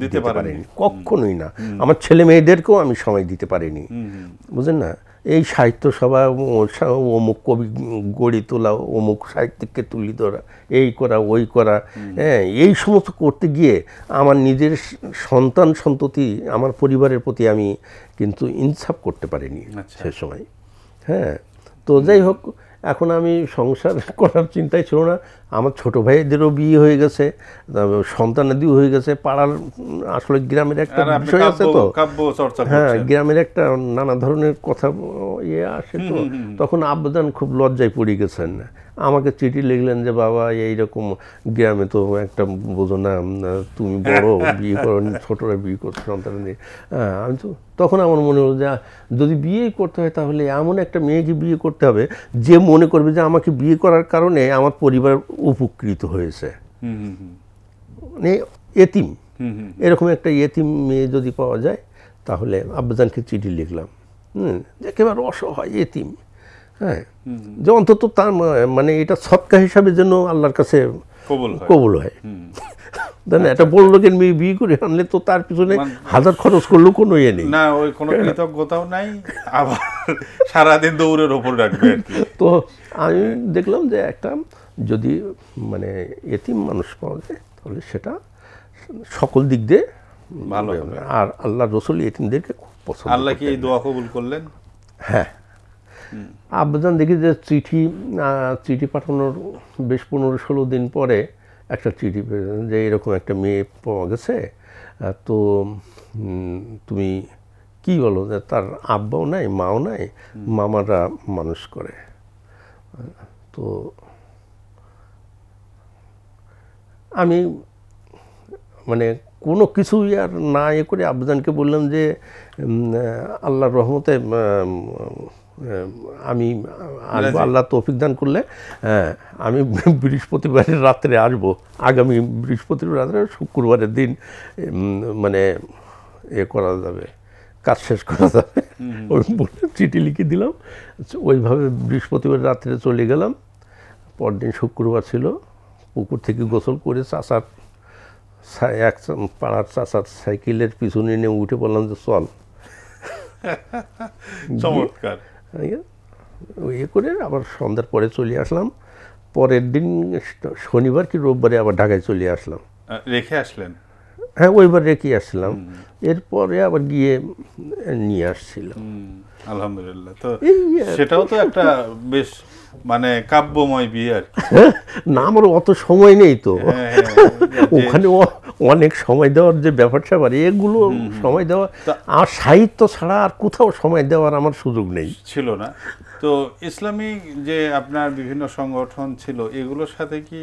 দিতে পারিনি, কখনোই না। আমার ছেলে মেয়েদেরকেও আমি সময় দিতে পারিনি, বুঝলেন না। এই সাহিত্য সভা, অমুক কবি গড়ি তোলা, অমুক সাহিত্যিককে তুলি ধরা, এই করা ওই করা, হ্যাঁ, এই সমস্ত করতে গিয়ে আমার নিজের সন্তান সন্ততি, আমার পরিবারের প্রতি আমি কিন্তু ইনসাফ করতে পারিনি সে সময়। হ্যাঁ, তো যাই হোক, এখন আমি সংসার করার চিন্তাই ছিল না। আমার ছোট ভাইদেরও বিয়ে হয়ে গেছে, সন্তানাদিও হয়ে গেছে। পাড়ার আসলে গ্রামের একটা বিষয় আছে তো, হ্যাঁ, গ্রামের একটা নানা ধরনের কথা আসে তো, তখন আব্বাজান খুব লজ্জায় পড়ে গেছেন। আমাকে চিঠি লিখলেন যে বাবা এইরকম গ্রামে তো একটা বোঝো না, তুমি বড়, বিয়ে করো, ছোটরা বিয়ে করছো সন্তান নিয়ে। আমি তো তখন আমার মনে হলো যে যদি বিয়ে করতে হয় তাহলে এমন একটা মেয়েকে বিয়ে করতে হবে যে মনে করবে যে আমাকে বিয়ে করার কারণে আমার পরিবার উপকৃত হয়েছে, মানে এতিম, এরকম একটা এতিম মেয়ে যদি পাওয়া যায় তাহলে আব্বাজানকে চিঠি লিখলাম, একেবারে অসহায় এতিম, হ্যাঁ, যে অন্তত তার মানে এটা সৎকা হিসাবে যেন আল্লাহর কাছে কবুল হয়। এটা বড় লোকের মেয়ে বিয়ে করে আনলে তো তার পিছনে হাজার খরচ করলেও কোনো ইয়ে নেই, না ওই কোনো কৃতজ্ঞতাও নাই, আবার সারাদিন দৌড়ের ওপর রাখবে। তো আমি দেখলাম যে একটা যদি মানে এতিম মানুষ পাওয়া যায় তাহলে সেটা সকল দিক দিয়ে ভালো হবে। আর আল্লাহ রসুল এতিমদেরকে খুব পছন্দ। আল্লাহ কি এই দোয়া কবুল করলেন? হ্যাঁ, আব্বাজান দেখি যে চিঠি পাঠানোর বেশ 15-16 দিন পরে একটা চিঠি পেয়েছেন যে এরকম একটা মেয়ে পাওয়া গেছে, তো তুমি কি বলো, যে তার আব্বাও নাই মাও নাই, মামারা মানুষ করে। তো আমি মানে কোনো কিছুই আর না এ করে আব্বাজানকে বললাম যে আল্লাহর রহমতে আমি আসবো, আল্লাহ তৌফিক দান করলে আমি বৃহস্পতিবারের রাত্রে আসবো, আগামী বৃহস্পতিবার রাত্রে, শুক্রবারের দিন মানে এ করা যাবে, কাজ শেষ করা যাবে। ওই বলে চিঠি লিখে দিলাম, ওইভাবে বৃহস্পতিবার রাত্রে চলে গেলাম। পরদিন শুক্রবার ছিল, পুকুর থেকে গোসল করে চাচার এক পাড়ার চাচার সাইকেলের পিছনে নিয়ে উঠে পড়লাম যে চল, চমৎকার ইয়ে করে আবার সন্ধ্যার পরে চলে আসলাম। পরের দিন শনিবার কি রোববারে আবার ঢাকায় চলে আসলাম। রেখে আসলেন? হ্যাঁ, ওইবার রেখে আসছিলাম, এরপরে আবার গিয়ে নিয়ে আসছিলাম। আলহামদুলিল্লাহ। তো সেটাও তো একটা বেশ মানে কাব্যময় বিয়ে আর কি। না, আমার অত সময় নেই তো, ওখানে অনেক সময় দেওয়ার যে ব্যাপার স্যাপার, এগুলো সময় দেওয়া, আর সাহিত্য ছাড়া আর কোথাও সময় দেওয়ার আমার সুযোগ নেই, ছিল না। তো ইসলামিক যে আপনার বিভিন্ন সংগঠন ছিল, এগুলোর সাথে কি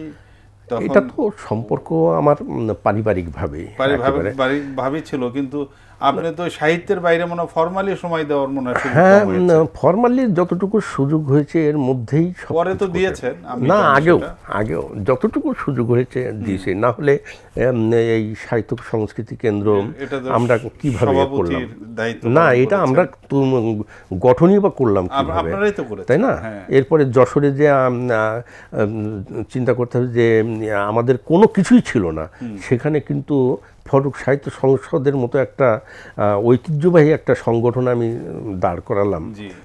এটা তো সম্পর্ক আমার পারিবারিকভাবেই ছিল, কিন্তু আপনি তো সাহিত্যের বাইরে মনে ফর্মালি সময় দেওয়ার মনে হয়? হ্যাঁ, ফর্মালি যতটুকু সুযোগ হয়েছে এর মধ্যেই। পরে তো দিয়েছেন? না, আগেও যতটুকু সুযোগ হয়েছে দিয়েছে, না হলে এই সাহিত্য সংস্কৃতি কেন্দ্র আমরা কিভাবে করলাম? না, এটা আমরা গঠনই বা করলাম কিভাবে, তাই না? এরপরে যশোরে যে চিন্তা করতে হবে যে আমাদের কোনো কিছুই ছিল না, সেখানে কিন্তু ফরুক সাহিত্য সংসদের মতো একটা ঐতিহ্যবাহী একটা সংগঠন আমি দাঁড় করালাম,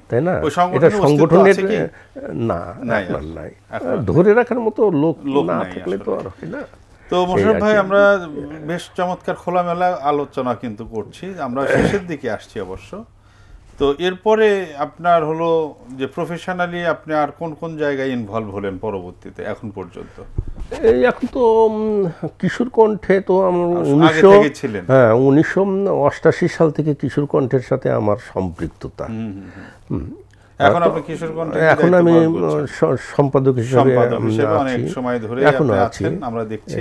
তাই না? এটা সংগঠনের না নাই, ধরে রাখার মতো লোক না থাকলে তো আর হয় না। তো মোশাররফ ভাই, আমরা বেশ চমৎকার খোলামেলা আলোচনা কিন্তু করছি, আমরা শেষের দিকে আসছি অবশ্য। তো এরপরে আপনার হলো যে প্রফেশনালি আপনি আর কোন কোন জায়গায় ইনভলভ হলেন পরবর্তীতে এখন পর্যন্ত? এখন তো কিশোর কণ্ঠে তো আমার 1988 সাল থেকে কিশোর কণ্ঠের সাথে আমার সম্পৃক্ততা। এখন আমি সম্পাদক হিসেবে অনেক সময় ধরে আপনি আছেন, আমরা দেখছি।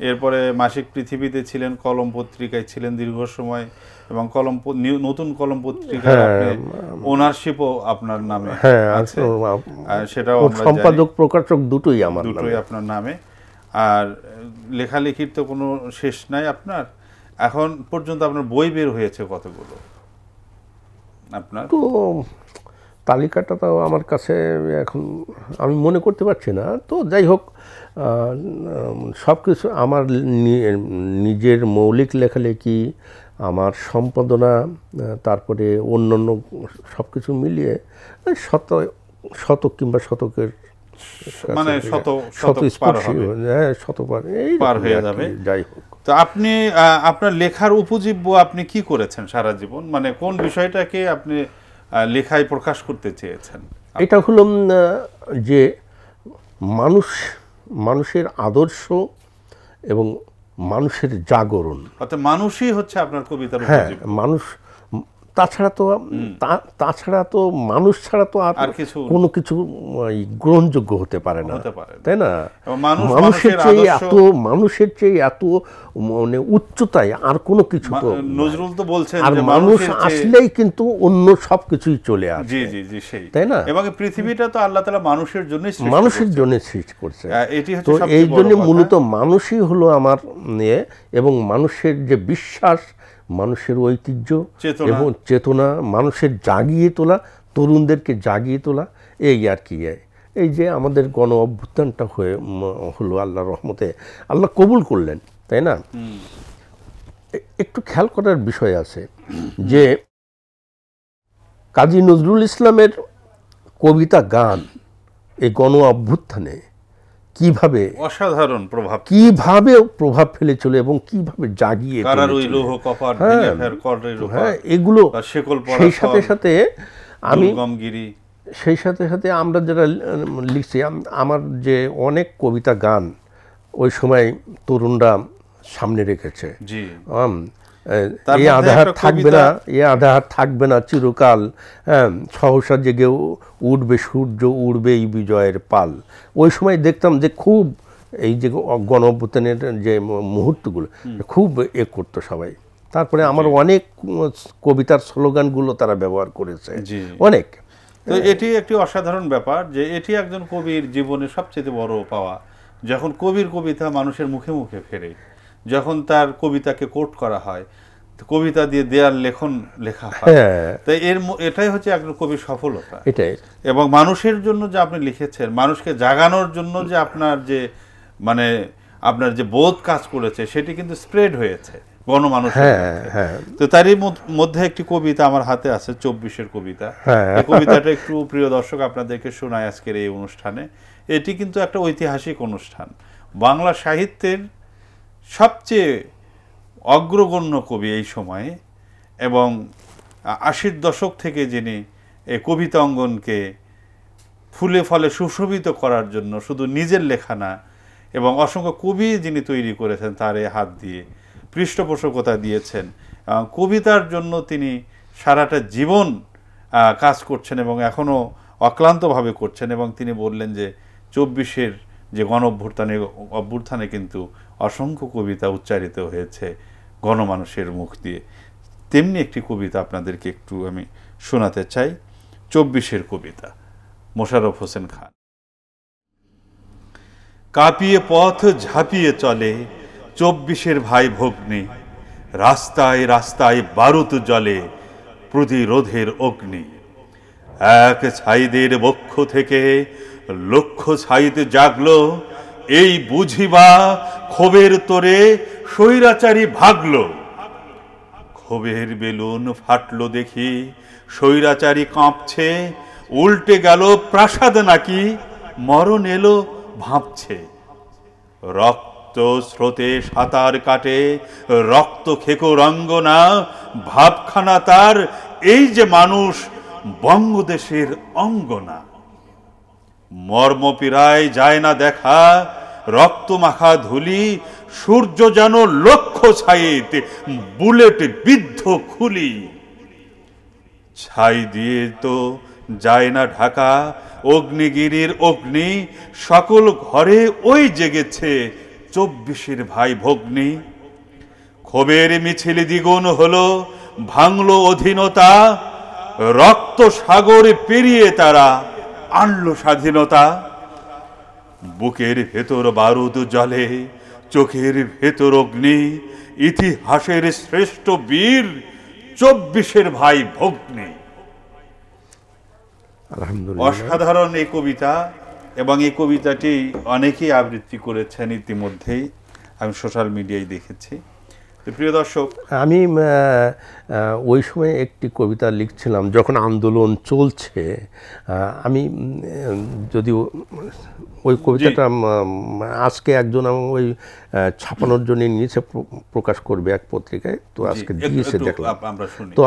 এরপরে মাসিক পৃথিবীতে ছিলেন, কলম পত্রিকায় ছিলেন দীর্ঘ সময়, এবং নতুন কলম পত্রিকার ওনারশিপও আপনার নামে আছে, সেটাও সম্পাদক প্রকাশক দুটোই আপনার নামে। আর লেখালেখির তো কোনো শেষ নাই আপনার। এখন পর্যন্ত আপনার বই বের হয়েছে কতগুলো? আপনার তো তালিকাটা তো আমার কাছে এখন আমি মনে করতে পারছি না। তো যাই হোক, সব কিছু আমার নিজের মৌলিক লেখালেখি, আমার সম্পাদনা, তারপরে অন্যান্য সব কিছু মিলিয়ে শতক কিংবা শতকের মানে পার হয়ে যাবে। যাই হোক, তো আপনি আপনার লেখার উপজীব্য আপনি কি করেছেন সারা জীবন? মানে কোন বিষয়টাকে আপনি লেখায় প্রকাশ করতে চেয়েছেন? এটা হলো যে মানুষের আদর্শ এবং মানুষের জাগরণ, অর্থাৎ মানুষই হচ্ছে আপনার কবিতার উপজীব্য। মানুষ তাছাড়া তো মানুষ ছাড়া তো আর কোনো কিছু গ্রহণযোগ্য হতে পারে না, তাই না? মানুষের চেয়ে এত মানে উচ্চতায় আর কোনো কিছু তো নজরুল তো বলছেন, আর মানুষ আসলেই কিন্তু অন্য সবকিছুই চলে আসে, তাই না? এবং পৃথিবীটা তো আল্লাহ তাআলা মানুষের জন্য সৃষ্টি করছে। তো এই জন্য মূলত মানুষই হলো আমার এবং মানুষের যে বিশ্বাস, মানুষের ঐতিহ্য এবং চেতনা, মানুষের জাগিয়ে তোলা, তরুণদেরকে জাগিয়ে তোলা, এই আর কি। এই যে আমাদের গণ অভ্যুত্থানটা হলো আল্লাহর রহমতে, আল্লাহ কবুল করলেন, তাই না? একটু খেয়াল করার বিষয় আছে যে কাজী নজরুল ইসলামের কবিতা গান এই গণ অভ্যুত্থানে কিভাবে অসাধারণ প্রভাব ফেলেছিল এবং কিভাবে জাগিয়ে এগুলো। সেই সাথে সাথে আমরা যারা লিখছি, আমার যে অনেক কবিতা গান ওই সময় তরুণরা সামনে রেখেছে। এ আধার থাকবে না চিরকাল, সহসা জেগে উঠবে সূর্য, উড়বে এই বিজয়ের পাল। ওই সময় দেখতাম যে খুব এই যে গণ অভ্যুত্থানের যে মুহূর্তগুলো খুব করতো সবাই। তারপরে আমার অনেক কবিতার স্লোগানগুলো তারা ব্যবহার করেছে অনেক। তো এটি একটি অসাধারণ ব্যাপার যে এটি একজন কবির জীবনের সবচেয়ে বড় পাওয়া, যখন কবির কবিতা মানুষের মুখে মুখে ফেরে, যখন তার কবিতাকে কোট করা হয়, কবিতা দিয়ে দেয়াল লেখা হয়। তাই এটাই হচ্ছে একজন কবির সফলতা। এটাই। এবং মানুষের জন্য যে আপনি লিখেছেন, মানুষকে জাগানোর জন্য যে আপনার যে বোধ কাজ করেছে, সেটি কিন্তু স্প্রেড হয়েছে গণমানুষের। তো তারই মধ্যে একটি কবিতা আমার হাতে আছে, 24-এর কবিতা। এই কবিতাটা একটু প্রিয় দর্শক আপনাদেরকে শোনায় আজকের এই অনুষ্ঠানে। এটি কিন্তু একটা ঐতিহাসিক অনুষ্ঠান। বাংলা সাহিত্যের সবচেয়ে অগ্রগণ্য কবি এই সময়ে, এবং 80-র দশক থেকে যিনি এই কবিতা অঙ্গনকে ফুলে ফলে সুশোভিত করার জন্য শুধু নিজের লেখা না, এবং অসংখ্য কবি যিনি তৈরি করেছেন তার হাত দিয়ে পৃষ্ঠপোষকতা দিয়েছেন, কবিতার জন্য তিনি সারাটা জীবন কাজ করছেন এবং এখনও অক্লান্তভাবে করছেন। এবং তিনি বললেন যে 24-এর যে গণ অভ্যুত্থানে কিন্তু অসংখ্য কবিতা উচ্চারিত হয়েছে গণমানুষের মুখ দিয়ে। তেমনি একটি কবিতা আপনাদেরকে একটু আমি শোনাতে চাই, 24-এর কবিতা, মোশাররফ হোসেন খান। কাঁপিয়ে পথ ঝাঁপিয়ে চলে 24-এর ভাই ভগ্নী, রাস্তায় রাস্তায় বারুদ জ্বলে প্রতিরোধের অগ্নি। এক ছাইদের বক্ষ থেকে লক্ষ ছাইদ জাগলো, এই বুঝিবা ক্ষোভের তোরে স্বৈরাচারী ভাগলো, ক্ষোভের বেলুন ফাটলো দেখি, স্বৈরাচারী কাঁপছে, উল্টে গেল প্রাসাদ নাকি, মরণ এলো ভাবছে। রক্ত স্রোতে সাঁতার কাটে, রক্ত খেকো রঙ্গনা, ভাবখানা তার এই যে মানুষ বঙ্গদেশের অঙ্গনা। মর্মপীড়ায় যায় না দেখা, রক্ত মাখা ধুলি, সূর্য যেন লক্ষ্য ছাইত, বুলেট বিদ্ধ খুলি। ছাই দিয়ে তো যায় না ঢাকা, অগ্নিগিরির অগ্নি, সকল ঘরে ওই জেগেছে 24 ভাই ভগ্নী। ক্ষোভের মিছিল দ্বিগুণ হলো, ভাঙলো অধীনতা, রক্ত সাগর পেরিয়ে তারা আনলো স্বাধীনতা। বুকের ভেতর বারুদ জ্বলে, চোখের ভেতর অগ্নি, ইতিহাসের শ্রেষ্ঠ বীর 24 ভাই ভগ্নী। আলহামদুলিল্লাহ, অসাধারণ এই কবিতা, এবং এই কবিতাটি অনেকেই আবৃত্তি করেছেন ইতিমধ্যেই, আমি সোশ্যাল মিডিয়ায় দেখেছি। তো প্রিয় দর্শক, আমি ওই সময় একটি কবিতা লিখছিলাম যখন আন্দোলন চলছে। আমি যদিও ওই কবিতাটা আজকে একজন ওই ছাপানোর জন্য নিচে প্রকাশ করবে এক পত্রিকায়, তো আজকে দিয়েছে দেখলাম। তো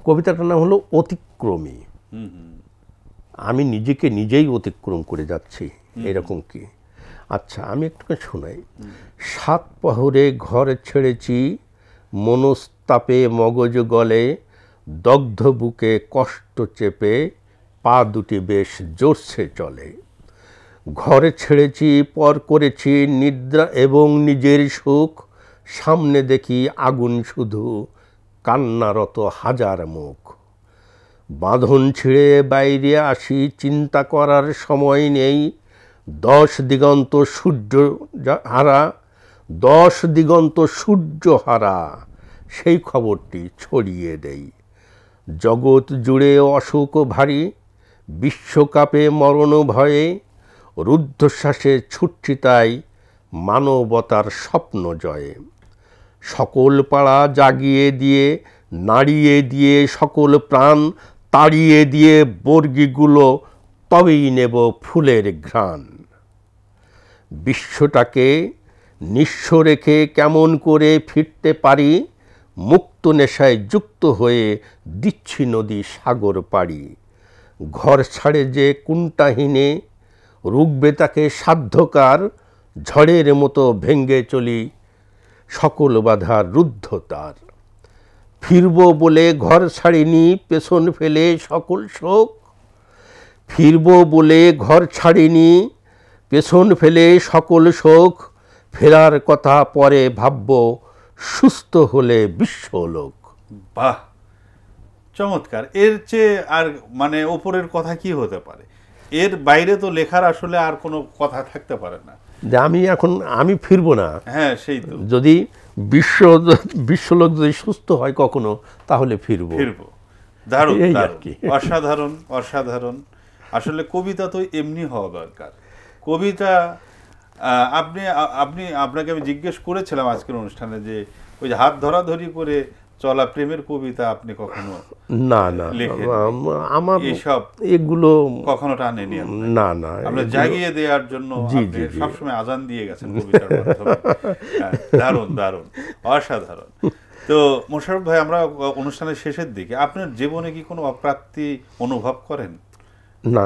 কবিতাটার নাম হলো অতিক্রমী। আমি নিজেকে নিজেই অতিক্রম করে যাচ্ছি, এরকম কি? আচ্ছা, আমি একটু শোনাই। 7 প্রহরে ঘর ছেড়েছি, মনস্তাপে মগজ গলে, দগ্ধ বুকে কষ্ট চেপে, পা দুটি বেশ জোরসে চলে। ঘরে ছেড়েছি, পর করেছি নিদ্রা এবং নিজের সুখ, সামনে দেখি আগুন শুধু, কান্নারত হাজার মুখ। বাঁধন ছিঁড়ে বাইরে আসি, চিন্তা করার সময় নেই, 10 দিগন্ত সূর্য হারা, 10 দিগন্ত সূর্য হারা, সেই খবরটি ছড়িয়ে দেই। জগৎ জুড়ে অসুখ ভারী, বিশ্বকাপে মরণ ভয়ে, রুদ্ধশ্বাসে ছুটছি তাই মানবতার স্বপ্ন জয়ে। সকল পাড়া জাগিয়ে দিয়ে, নাড়িয়ে দিয়ে সকল প্রাণ, তাড়িয়ে দিয়ে বর্গিগুলো, তবেই নেব ফুলের ঘ্রাণ। বিশ্বটাকে নিঃস্ব রেখে কেমন করে ফিরতে পারি, মুক্ত নেশায় যুক্ত হয়ে দিচ্ছি নদী সাগর পাড়ি। ঘর ছাড়ে যে কুণ্ঠাহীনে, রুখবে তাকে সাধ্যকার, ঝড়ের মতো ভেঙ্গে চলি সকল বাধার রুদ্ধতার। ফিরব বলে ঘর ছাড়িনি, পেছন ফেলে সকল শোক, ফিরব বলে ঘর ছাড়িনি, পেছন ফেলে সকল শোক, ফেরার কথা পরে ভাবব, সুস্থ হলে বিশ্বলোক। বাহ, চমৎকার! এর চেয়ে আর মানে ওপরের কথা কি হতে পারে? এর বাইরে তো লেখার আসলে আর কোনো কথা থাকতে পারে না যে আমি ফিরবো না। হ্যাঁ, সেই তো। যদি বিশ্বলোক যদি সুস্থ হয় কখনো, তাহলে ফিরবো। দারুণ, অসাধারণ, অসাধারণ। আসলে কবিতা তো এমনি হওয়া দরকার। কবিতা আপনাকে আমি জিজ্ঞেস করেছিলাম আজকের অনুষ্ঠানে যে ওই যে হাত ধরাধরি করে চলা প্রেমের কবিতা আপনি কখনো না আমার এইসব এগুলো কখনো টানেনি? না, আমরা জাগিয়ে দেওয়ার জন্য সবসময় আজান দিয়ে গেছেন কবিতার মাধ্যমে। দারুণ, দারুণ, অসাধারণ। তো মোশাররফ ভাই, আমরা অনুষ্ঠানের শেষের দিকে, আপনার জীবনে কি কোনো অপ্রাপ্তি অনুভব করেন? না,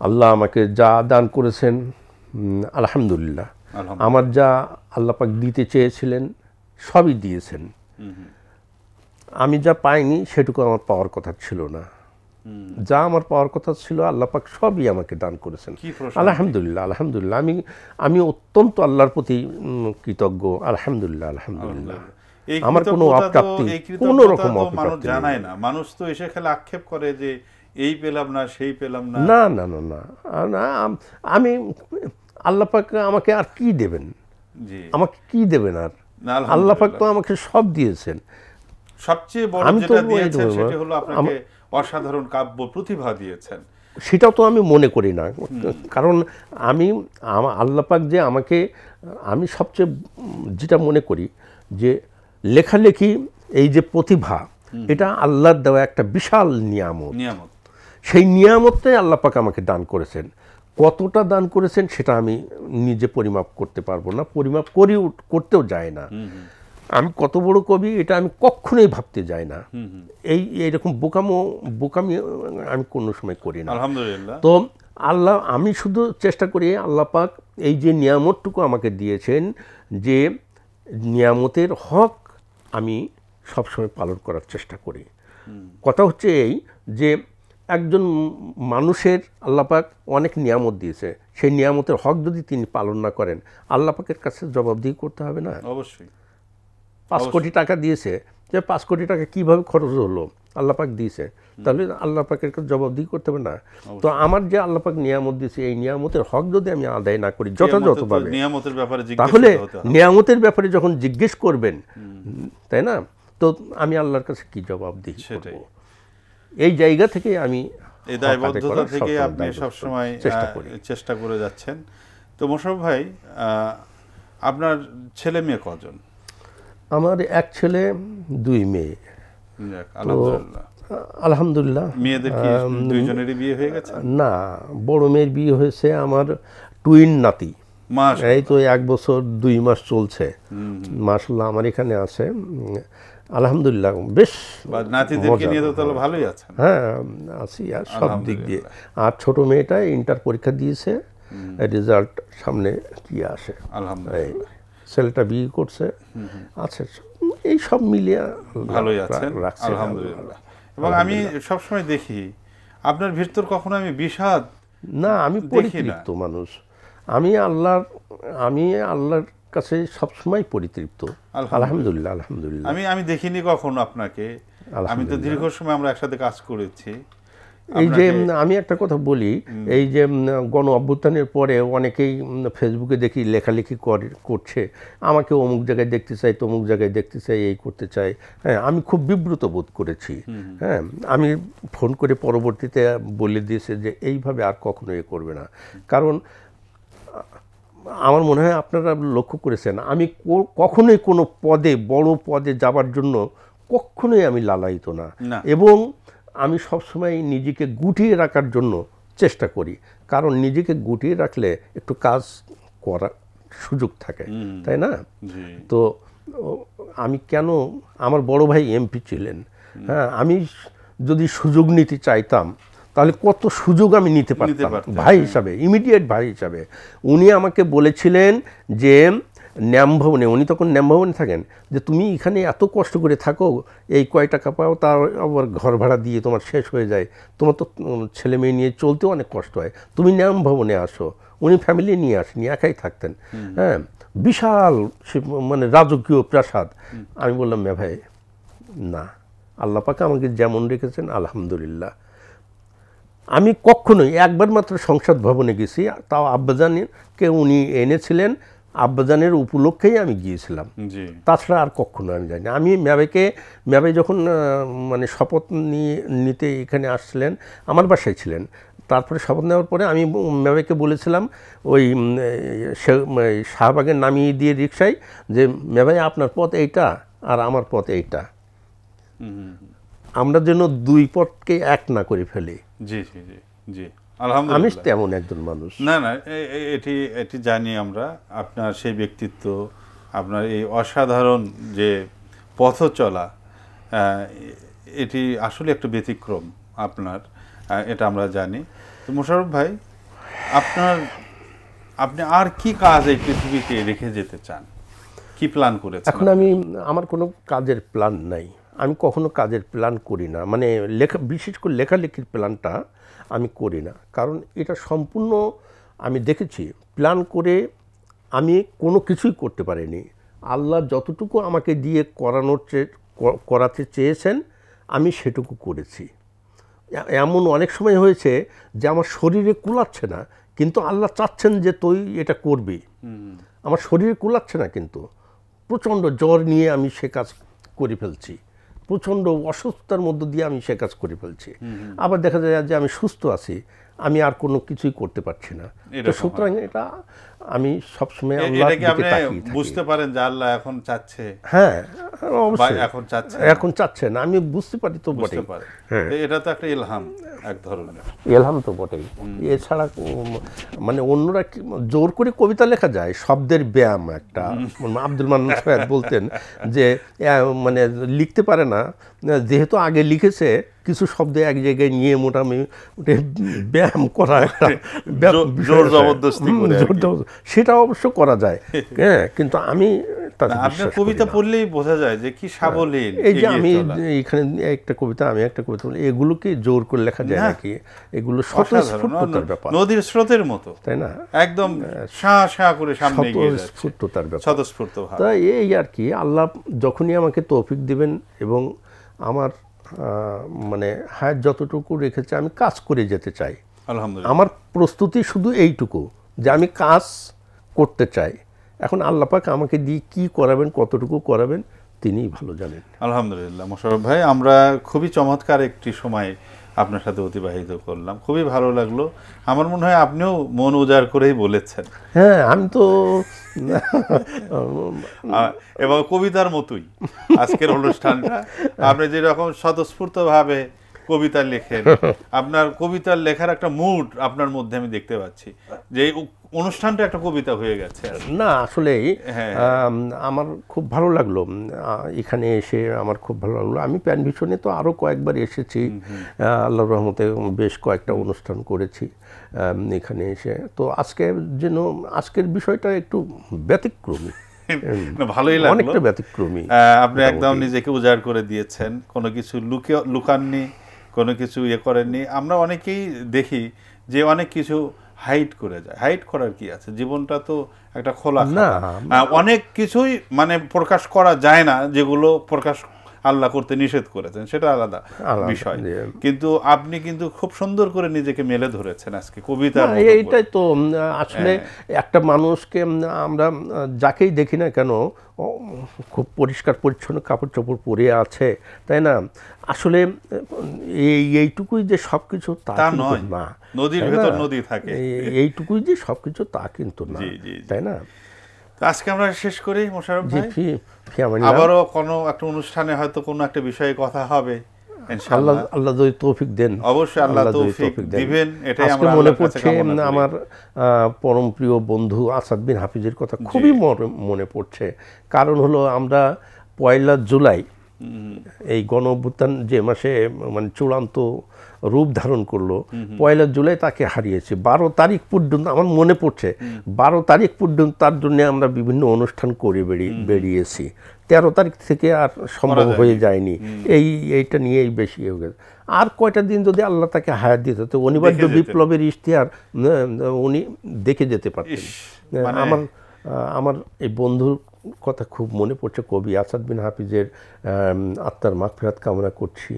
আল্লাহ আমাকে যা দান করেছেন, আলহামদুলিল্লাহ। আমার যা আল্লাহ পাক দিতে চেয়েছিলেন সবই দিয়েছেন। আমি যা পাইনি সেটুকু আমার পাওয়ার কথা ছিল না। যা আমার পাওয়ার কথা ছিল আল্লাহ পাক সবই আমাকে দান করেছেন, আলহামদুলিল্লাহ। আমি অত্যন্ত আল্লাহর প্রতি কৃতজ্ঞ, আলহামদুলিল্লাহ। আমার কোনো অপ্রাপ্তি, কোনো রকম অপ্রাপ্তি জানায় না। মানুষ তো এসে খেলে আক্ষেপ করে যে এই পেলাম না, সেই পেলাম না। না, আমি আল্লাহ পাক আমাকে আর কি দেবেন? আমাকে কি দেবেন আর? আল্লাহ পাক তো আমাকে সব দিয়েছেন। সবচেয়ে বড় যেটা দিয়েছেন সেটা হলো আপনাকে অসাধারণ কাব্য প্রতিভা দিয়েছেন। সেটাও তো আমি মনে করি না, কারণ আমি আল্লাহ পাক যে আমাকে, আমি সবচেয়ে যেটা মনে করি যে লেখালেখি এই যে প্রতিভা, এটা আল্লাহর দেওয়া একটা বিশাল নিয়ামত। সেই নিয়ামতটাই আল্লাহ পাক আমাকে দান করেছেন। কতটা দান করেছেন সেটা আমি নিজে পরিমাপ করতে পারবো না, পরিমাপ করতেও যায় না। আমি কত বড় কবি এটা আমি কখনোই ভাবতে যাই না। এইরকম বোকামি আমি কোনো সময় করি না। আলহামদুলিল্লাহ। তো আল্লাহ, আমি শুধু চেষ্টা করি আল্লাহ পাক এই যে নিয়ামতটুকু আমাকে দিয়েছেন, যে নিয়ামতের হক আমি সবসময় পালন করার চেষ্টা করি। কথা হচ্ছে এই যে একজন মানুষের আল্লাহ পাক অনেক নিয়ামত দিয়েছে, সেই নিয়ামতের হক যদি তিনি পালন না করেন, আল্লাহ পাকের কাছে জবাবদিহি করতে হবে না? অবশ্যই। 5 কোটি টাকা দিয়েছে, যে 5 কোটি টাকা কীভাবে খরচ হলো, আল্লাহ পাক দিয়েছে, তাহলে আল্লাহ পাকের কাছে জবাবদিহি করতে হবে না? তো আমার যে আল্লাহ পাক নিয়ামত দিয়েছে, এই নিয়ামতের হক যদি আমি আদায় না করি যথাযথভাবে, তাহলে নিয়ামতের ব্যাপারে যখন জিজ্ঞেস করবেন, তাই না, তো আমি আল্লাহর কাছে কি জবাবদিহি করব? এই জায়গা থেকে আমি এই দায়বদ্ধতা থেকে আপনি সবসময় চেষ্টা করে যাচ্ছেন। তো মোশাররফ ভাই, আপনার ছেলে মেয়ে কজন? আমার 1 ছেলে 2 মেয়ে। আলহামদুলিল্লাহ। মেয়েদের কি দুইজনেরই বিয়ে হয়ে গেছে? না, বড় মেয়ের বিয়ে হয়েছে, আমার টুইন নাতি, এই তো 1 বছর 2 মাস চলছে, মাশাআল্লাহ আমার এখানে আছে। আলহামদুলিল্লাহ, বেশ নাতিদেরকে নিয়ে তো তাহলে ভালোই আছেন। হ্যাঁ, আছি আর সব দিক দিয়ে। আর ছোট মেয়েটা ইন্টার পরীক্ষা দিয়েছে, রেজাল্ট সামনে কি আসে। আলহামদুলিল্লাহ। ছেলেটা বিয়ে করছে, আছে, এই সব মিলিয়ে ভালোই আছেন, আলহামদুলিল্লাহ। এবং আমি সবসময় দেখি আপনার ভিতর কখনো আমি বিষাদ না, আমি পরিতৃপ্ত মানুষ। আমি আল্লাহর কাছে সবসময় পরিতৃপ্ত, আলহামদুলিল্লাহ। আলহামদুলিল্লাহ। আমি দেখিনি কখনো আপনাকে, আমি তো দীর্ঘ সময় আমরা একসাথে কাজ করেছি। এই যে আমি একটা কথা বলি, এই যে গণ অভ্যুত্থানের পরে অনেকেই ফেসবুকে দেখি লেখালেখি করছে, আমাকে অমুক জায়গায় দেখতে চাই, তমুক জায়গায় দেখতে চাই, এই করতে চাই। হ্যাঁ, আমি খুব বিব্রত বোধ করেছি। হ্যাঁ, আমি ফোন করে পরবর্তীতে বলে দিয়েছে যে এইভাবে আর কখনো এ করবে না। কারণ আমার মনে হয় আপনারা লক্ষ্য করেছেন, আমি কখনোই কোনো পদে, বড় পদে যাবার জন্য কখনোই আমি লালায়িত না, এবং আমি সবসময় নিজেকে গুটিয়ে রাখার জন্য চেষ্টা করি। কারণ নিজেকে গুটিয়ে রাখলে একটু কাজ করার সুযোগ থাকে, তাই না? তো আমি কেন, আমার বড় ভাই এমপি ছিলেন, হ্যাঁ, আমি যদি সুযোগ নিতে চাইতাম তাহলে কত সুযোগ আমি নিতে পারতাম ভাই হিসাবে, ইমিডিয়েট ভাই হিসাবে। উনি আমাকে বলেছিলেন যে ন্যামভবনে, উনি তখন ন্যামভবনে থাকেন, যে তুমি এখানে এত কষ্ট করে থাকো, এই কয় টাকা পাও, তার আবার ঘর ভাড়া দিয়ে তোমার শেষ হয়ে যায়, তোমার তো ছেলে মেয়ে নিয়ে চলতেও অনেক কষ্ট হয়, তুমি ন্যামভবনে আসো। উনি ফ্যামিলি নিয়ে আসেনি, একাই থাকতেন। হ্যাঁ, বিশাল মানে রাজকীয় প্রাসাদ। আমি বললাম, ভাই না, আল্লাহ পাক আমাকে যেমন রেখেছেন আলহামদুলিল্লাহ। আমি কখনোই, একবার মাত্র সংসদ ভবনে গেছি, তাও আব্বাজানকে উনি এনেছিলেন, আব্বাজানের উপলক্ষেই আমি গিয়েছিলাম, তাছাড়া আর কখনো আমি যাইনি। আমি মেয়াবাই যখন মানে শপথ নিতে এখানে আসছিলেন, আমার বাসায় ছিলেন, তারপরে শপথ নেওয়ার পরে আমি মেয়াবাইকে বলেছিলাম ওই শাহবাগের নামিয়ে দিয়ে রিক্সায়, যে মেয়াবাই আপনার পথ এইটা আর আমার পথ এইটা, আমরা যেন 2 পথকে এক না করে ফেলি। জি জি জি জি, আলহামদুলিল্লাহ। আমি তেমন একজন মানুষ না, এটি জানি আমরা, আপনার সেই ব্যক্তিত্ব, আপনার এই অসাধারণ যে পথ চলা, এটি আসলে একটা ব্যতিক্রম আপনার, এটা আমরা জানি। তো মোশাররফ ভাই, আপনি আর কি কাজ এই পৃথিবীতে রেখে যেতে চান, কি প্ল্যান করেছেন? এখন আমার কোনো কাজের প্ল্যান নাই, আমি কখনো কাজের প্ল্যান করি না, মানে বিশেষ করে লেখালেখির প্ল্যানটা আমি করি না। কারণ এটা সম্পূর্ণ আমি দেখেছি, প্ল্যান করে আমি কোনো কিছুই করতে পারিনি। আল্লাহ যতটুকু আমাকে দিয়ে করাতে চেয়েছেন আমি সেটুকু করেছি। এমন অনেক সময় হয়েছে যে আমার শরীরে কুলাচ্ছে না, কিন্তু আল্লাহ চাচ্ছেন যে তুই এটা করবি। আমার শরীরে কুলাচ্ছে না, কিন্তু প্রচণ্ড জ্বর নিয়ে আমি সে কাজ করে ফেলছি, প্রচণ্ড অসুস্থতার মধ্য দিয়ে আমি সে কাজ করে ফেলছি। আবার দেখা যায় যে আমি সুস্থ আছি, আমি আর কোনো কিছুই করতে পারছি না। তো এরকম সুতরাং এটা আমি সবসময় এটা আল্লাহর কি দিকে আপনি তাকিয়ে থাকি। বুঝতে পারেন যে আল্লাহ এখন চাচ্ছে, হ্যাঁ বা অবশ্যই এখন চাচ্ছে, এখন চাচ্ছেন, আমি বুঝতে পারি তো বুঝতে বটেই। পারে। হ্যাঁ। এটা তো একটা ইলহাম এক ধরনের। এলহাম তো বটেই। এছাড়া মানে অন্যরা জোর করে কবিতা লেখা যায়, শব্দের ব্যায়াম একটা। আব্দুল মান্নান সাহেব বলতেন যে মানে লিখতে পারে না, যেহেতু আগে লিখেছে কিছু শব্দ এক জায়গায় নিয়ে মোটামুটি ব্যায়াম করা একটা জোর জবরদস্তি করে আর কি। সেটা অবশ্য করা যায়। হ্যাঁ, কিন্তু আমি তাতে আপনার বিশ্বাস করি কবিতা না। পড়লেই বোঝা যায় যে কি সাবলীল। এই যে এগিয়ে আমি চলা। এখানে একটা কবিতা, আমি একটা কবিতা বলি, এগুলোকে জোর করে লেখা যায় না। নাকি? এগুলো অসাধারণ, স্বতঃস্ফূর্ততার ব্যাপার, নদীর স্রোতের মতো, তাই না? একদম শাঁ শাঁ করে সামনে এগিয়ে যাচ্ছে, স্বতঃস্ফূর্ততার ব্যাপার। স্বতঃস্ফূর্ত ভাব। তাই এই আর কি, আল্লাহ যখনই আমাকে তৌফিক দিবেন এবং আমার মানে হায়াত যতটুকু রেখেছে আমি কাজ করে যেতে চাই। আলহামদুলিল্লাহ। আমার প্রস্তুতি শুধু এইটুকু যে আমি কাজ করতে চাই। এখন আল্লাহ পাক আমাকে দিয়ে কি করাবেন, কতটুকু করাবেন, তিনিই ভালো জানেন। আলহামদুলিল্লাহ। মোশাররফ ভাই, আমরা খুবই চমৎকার একটি সময় আপনার সাথে অতিবাহিত করলাম, খুবই ভালো লাগলো। আমার মনে হয় আপনিও মন উজাড় করেই বলেছেন। হ্যাঁ, আমি তো এবং কবিতার মতোই আজকের অনুষ্ঠানটা, আপনি যেরকম স্বতঃস্ফূর্তভাবে কবিতা লেখেন, আপনার কবিতার লেখার একটা মুড আপনার মধ্যে আমি দেখতে পাচ্ছি, যে এই অনুষ্ঠানটা একটা কবিতা হয়ে গেছে। না আসলেই হ্যাঁ। আমার খুব ভালো লাগলো এখানে এসে, আমার খুব ভালো লাগলো। আমি প্যান ভিশনে তো আরও কয়েকবার এসেছি, আল্লাহর রহমতে বেশ কয়েকটা অনুষ্ঠান করেছি এখানে এসে। তো আজকে যেন আজকের বিষয়টা একটু ব্যতিক্রমী, ভালোই লাগলো, অনেকটা ব্যতিক্রমী। আপনি একদম নিজেকে উজাড় করে দিয়েছেন, কোনো কিছু লুকাননি, কোনো কিছু ইয়ে করেননি। আমরা অনেকেই দেখি যে অনেক কিছু হাইড করে যায়। হাইড করার কি আছে, জীবনটা তো একটা খোলা খাতা। অনেক কিছুই মানে প্রকাশ করা যায় না, যেগুলো প্রকাশ আল্লাহ করতে নিষেধ করেছেন, সেটা আলাদা বিষয়। কিন্তু আপনি কিন্তু খুব সুন্দর করে নিজেকে মেলে ধরেছেন আজকে কবিতার মতো করে। এইটাই তো আসলে একটা মানুষকে আমরা যাকেই দেখি না কেন খুব পরিষ্কার পরিচ্ছন্ন কাপড় চোপড় পরে আছে, তাই না? আসলে এইটুকুই যে সব কিছু তা নয়, না। নদীর ভেতর নদী থাকে, এইটুকুই যে সব কিছু তা কিন্তু না, তাই না? আজকে আমরা শেষ করি মোশাররফ ভাই, আবারও আবারও কোনো একটা অনুষ্ঠানে হয়তো কোনো একটা বিষয়ে কথা হবে ইনশাআল্লাহ। আল্লাহ যদি তৌফিক দেন, অবশ্যই আল্লাহ তৌফিক দিবেন, এটাই আমরা মনে পড়ছে। আমার পরম প্রিয় বন্ধু আসাদ বিন হাফিজের কথা খুবই মনে পড়ছে। কারণ হলো আমরা 1 জুলাই এই গণ অভ্যুত্থান যে মাসে মানে চূড়ান্ত রূপ ধারণ করলো, 1 জুলাই তাকে হারিয়েছি। 12 তারিখ পর্যন্ত আমার মনে পড়ছে, 12 তারিখ পর্যন্ত তার জন্য আমরা বিভিন্ন অনুষ্ঠান করে বেরিয়েছি। 13 তারিখ থেকে আর সম্ভব হয়ে যায়নি। এইটা নিয়েই বেশি হয়ে গেছে। আর কয়টা দিন যদি আল্লাহ তাকে হায়াত দিত, তো অনিবার্য বিপ্লবের ইশতেহার উনি দেখে যেতে পারতেন। আমার এই বন্ধুর কথা খুব মনে পড়ছে, কবি আসাদ বিন হাফিজের আত্মার মাগফিরাত কামনা করছি।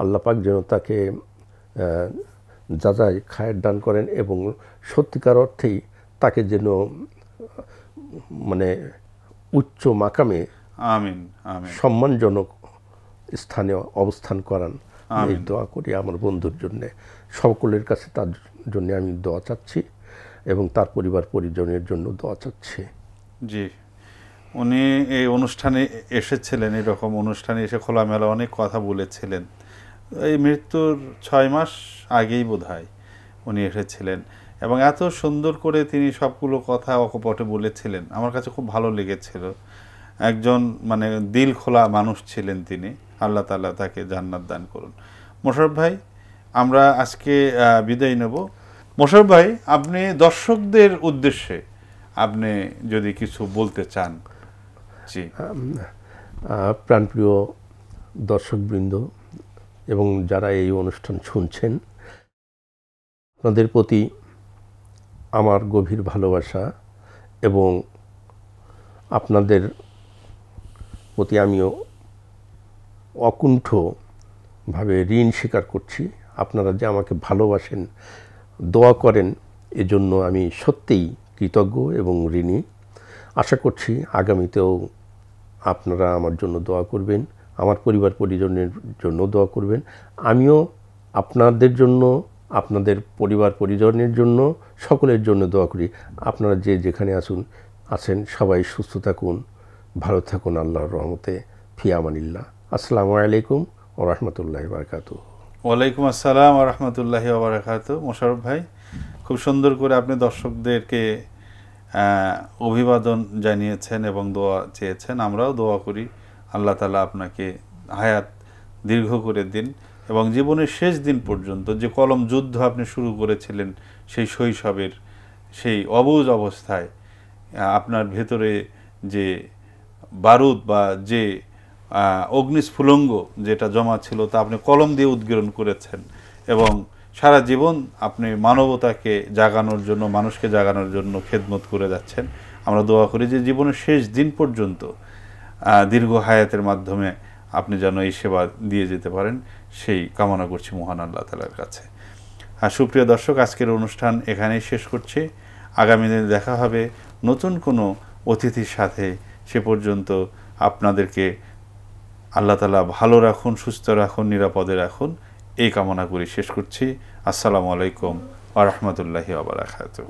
আল্লাহ পাক যেন তাকে যাজায় খায়ের দান করেন এবং সত্যিকার অর্থেই তাকে যেন মানে উচ্চ মাকামে আমিন আমিন সম্মানজনক স্থানে অবস্থান করান, এই দোয়া করি আমার বন্ধুর জন্যে। সকলের কাছে তার জন্য আমি দোয়া চাচ্ছি এবং তার পরিবার পরিজনের জন্য দোয়া চাচ্ছি। জি, উনি এই অনুষ্ঠানে এসেছিলেন, এরকম অনুষ্ঠানে এসে খোলামেলা অনেক কথা বলেছিলেন। এই মৃত্যুর 6 মাস আগেই বোধহয় উনি এসেছিলেন এবং এত সুন্দর করে তিনি সবগুলো কথা অকপটে বলেছিলেন, আমার কাছে খুব ভালো লেগেছিল। একজন মানে দিল খোলা মানুষ ছিলেন তিনি। আল্লাহ তাআলা তাকে জান্নাত দান করুন। মোশাররফ ভাই, আমরা আজকে বিদায় নেব। মোশাররফ ভাই, আপনি দর্শকদের উদ্দেশ্যে আপনি যদি কিছু বলতে চান। জি, প্রাণপ্রিয় দর্শকবৃন্দ এবং যারা এই অনুষ্ঠান শুনছেন, আপনাদের প্রতি আমার গভীর ভালোবাসা এবং আপনাদের প্রতি আমিও অকুণ্ঠভাবে ঋণ স্বীকার করছি। আপনারা যে আমাকে ভালোবাসেন, দোয়া করেন, এজন্য আমি সত্যিই কৃতজ্ঞ এবং ঋণী। আশা করছি আগামীতেও আপনারা আমার জন্য দোয়া করবেন, আমার পরিবার পরিজনের জন্য দোয়া করবেন। আমিও আপনাদের জন্য, আপনাদের পরিবার পরিজনের জন্য, সকলের জন্য দোয়া করি। আপনারা যে যেখানে আছেন সবাই সুস্থ থাকুন, ভালো থাকুন, আল্লাহর রহমতে। ফি আমানিল্লাহ। আসসালামু আলাইকুম ওয়া রাহমাতুল্লাহি ওয়া বারাকাতুহু। ওয়ালাইকুম আসসালাম ওয়া রাহমাতুল্লাহি ওয়া বারাকাতুহু। মোশাররফ ভাই, খুব সুন্দর করে আপনি দর্শকদেরকে অভিবাদন জানিয়েছেন এবং দোয়া চেয়েছেন। আমরাও দোয়া করি আল্লাহ তাআলা আপনাকে হায়াত দীর্ঘ করে দিন এবং জীবনের শেষ দিন পর্যন্ত যে কলম যুদ্ধ আপনি শুরু করেছিলেন সেই শৈশবের সেই অবুঝ অবস্থায় আপনার ভেতরে যে বারুদ বা যে অগ্নিস্ফুলঙ্গ যেটা জমা ছিল তা আপনি কলম দিয়ে উদ্গীরণ করেছেন এবং সারা জীবন আপনি মানবতাকে জাগানোর জন্য, মানুষকে জাগানোর জন্য খেদমত করে যাচ্ছেন। আমরা দোয়া করি যে জীবনের শেষ দিন পর্যন্ত দীর্ঘ হায়াতের মাধ্যমে আপনি যেন এই সেবা দিয়ে যেতে পারেন, সেই কামনা করছি মহান আল্লাহ তাআলার কাছে। আর সুপ্রিয় দর্শক, আজকের অনুষ্ঠান এখানেই শেষ করছি। আগামী দিনে দেখা হবে নতুন কোনো অতিথির সাথে। সে পর্যন্ত আপনাদেরকে আল্লাহ তাআলা ভালো রাখুন, সুস্থ রাখুন, নিরাপদে রাখুন, এই কামনা করি শেষ করছি। আসসালামু আলাইকুম ওয়া রাহমাতুল্লাহি ওয়া বারাকাতুহু।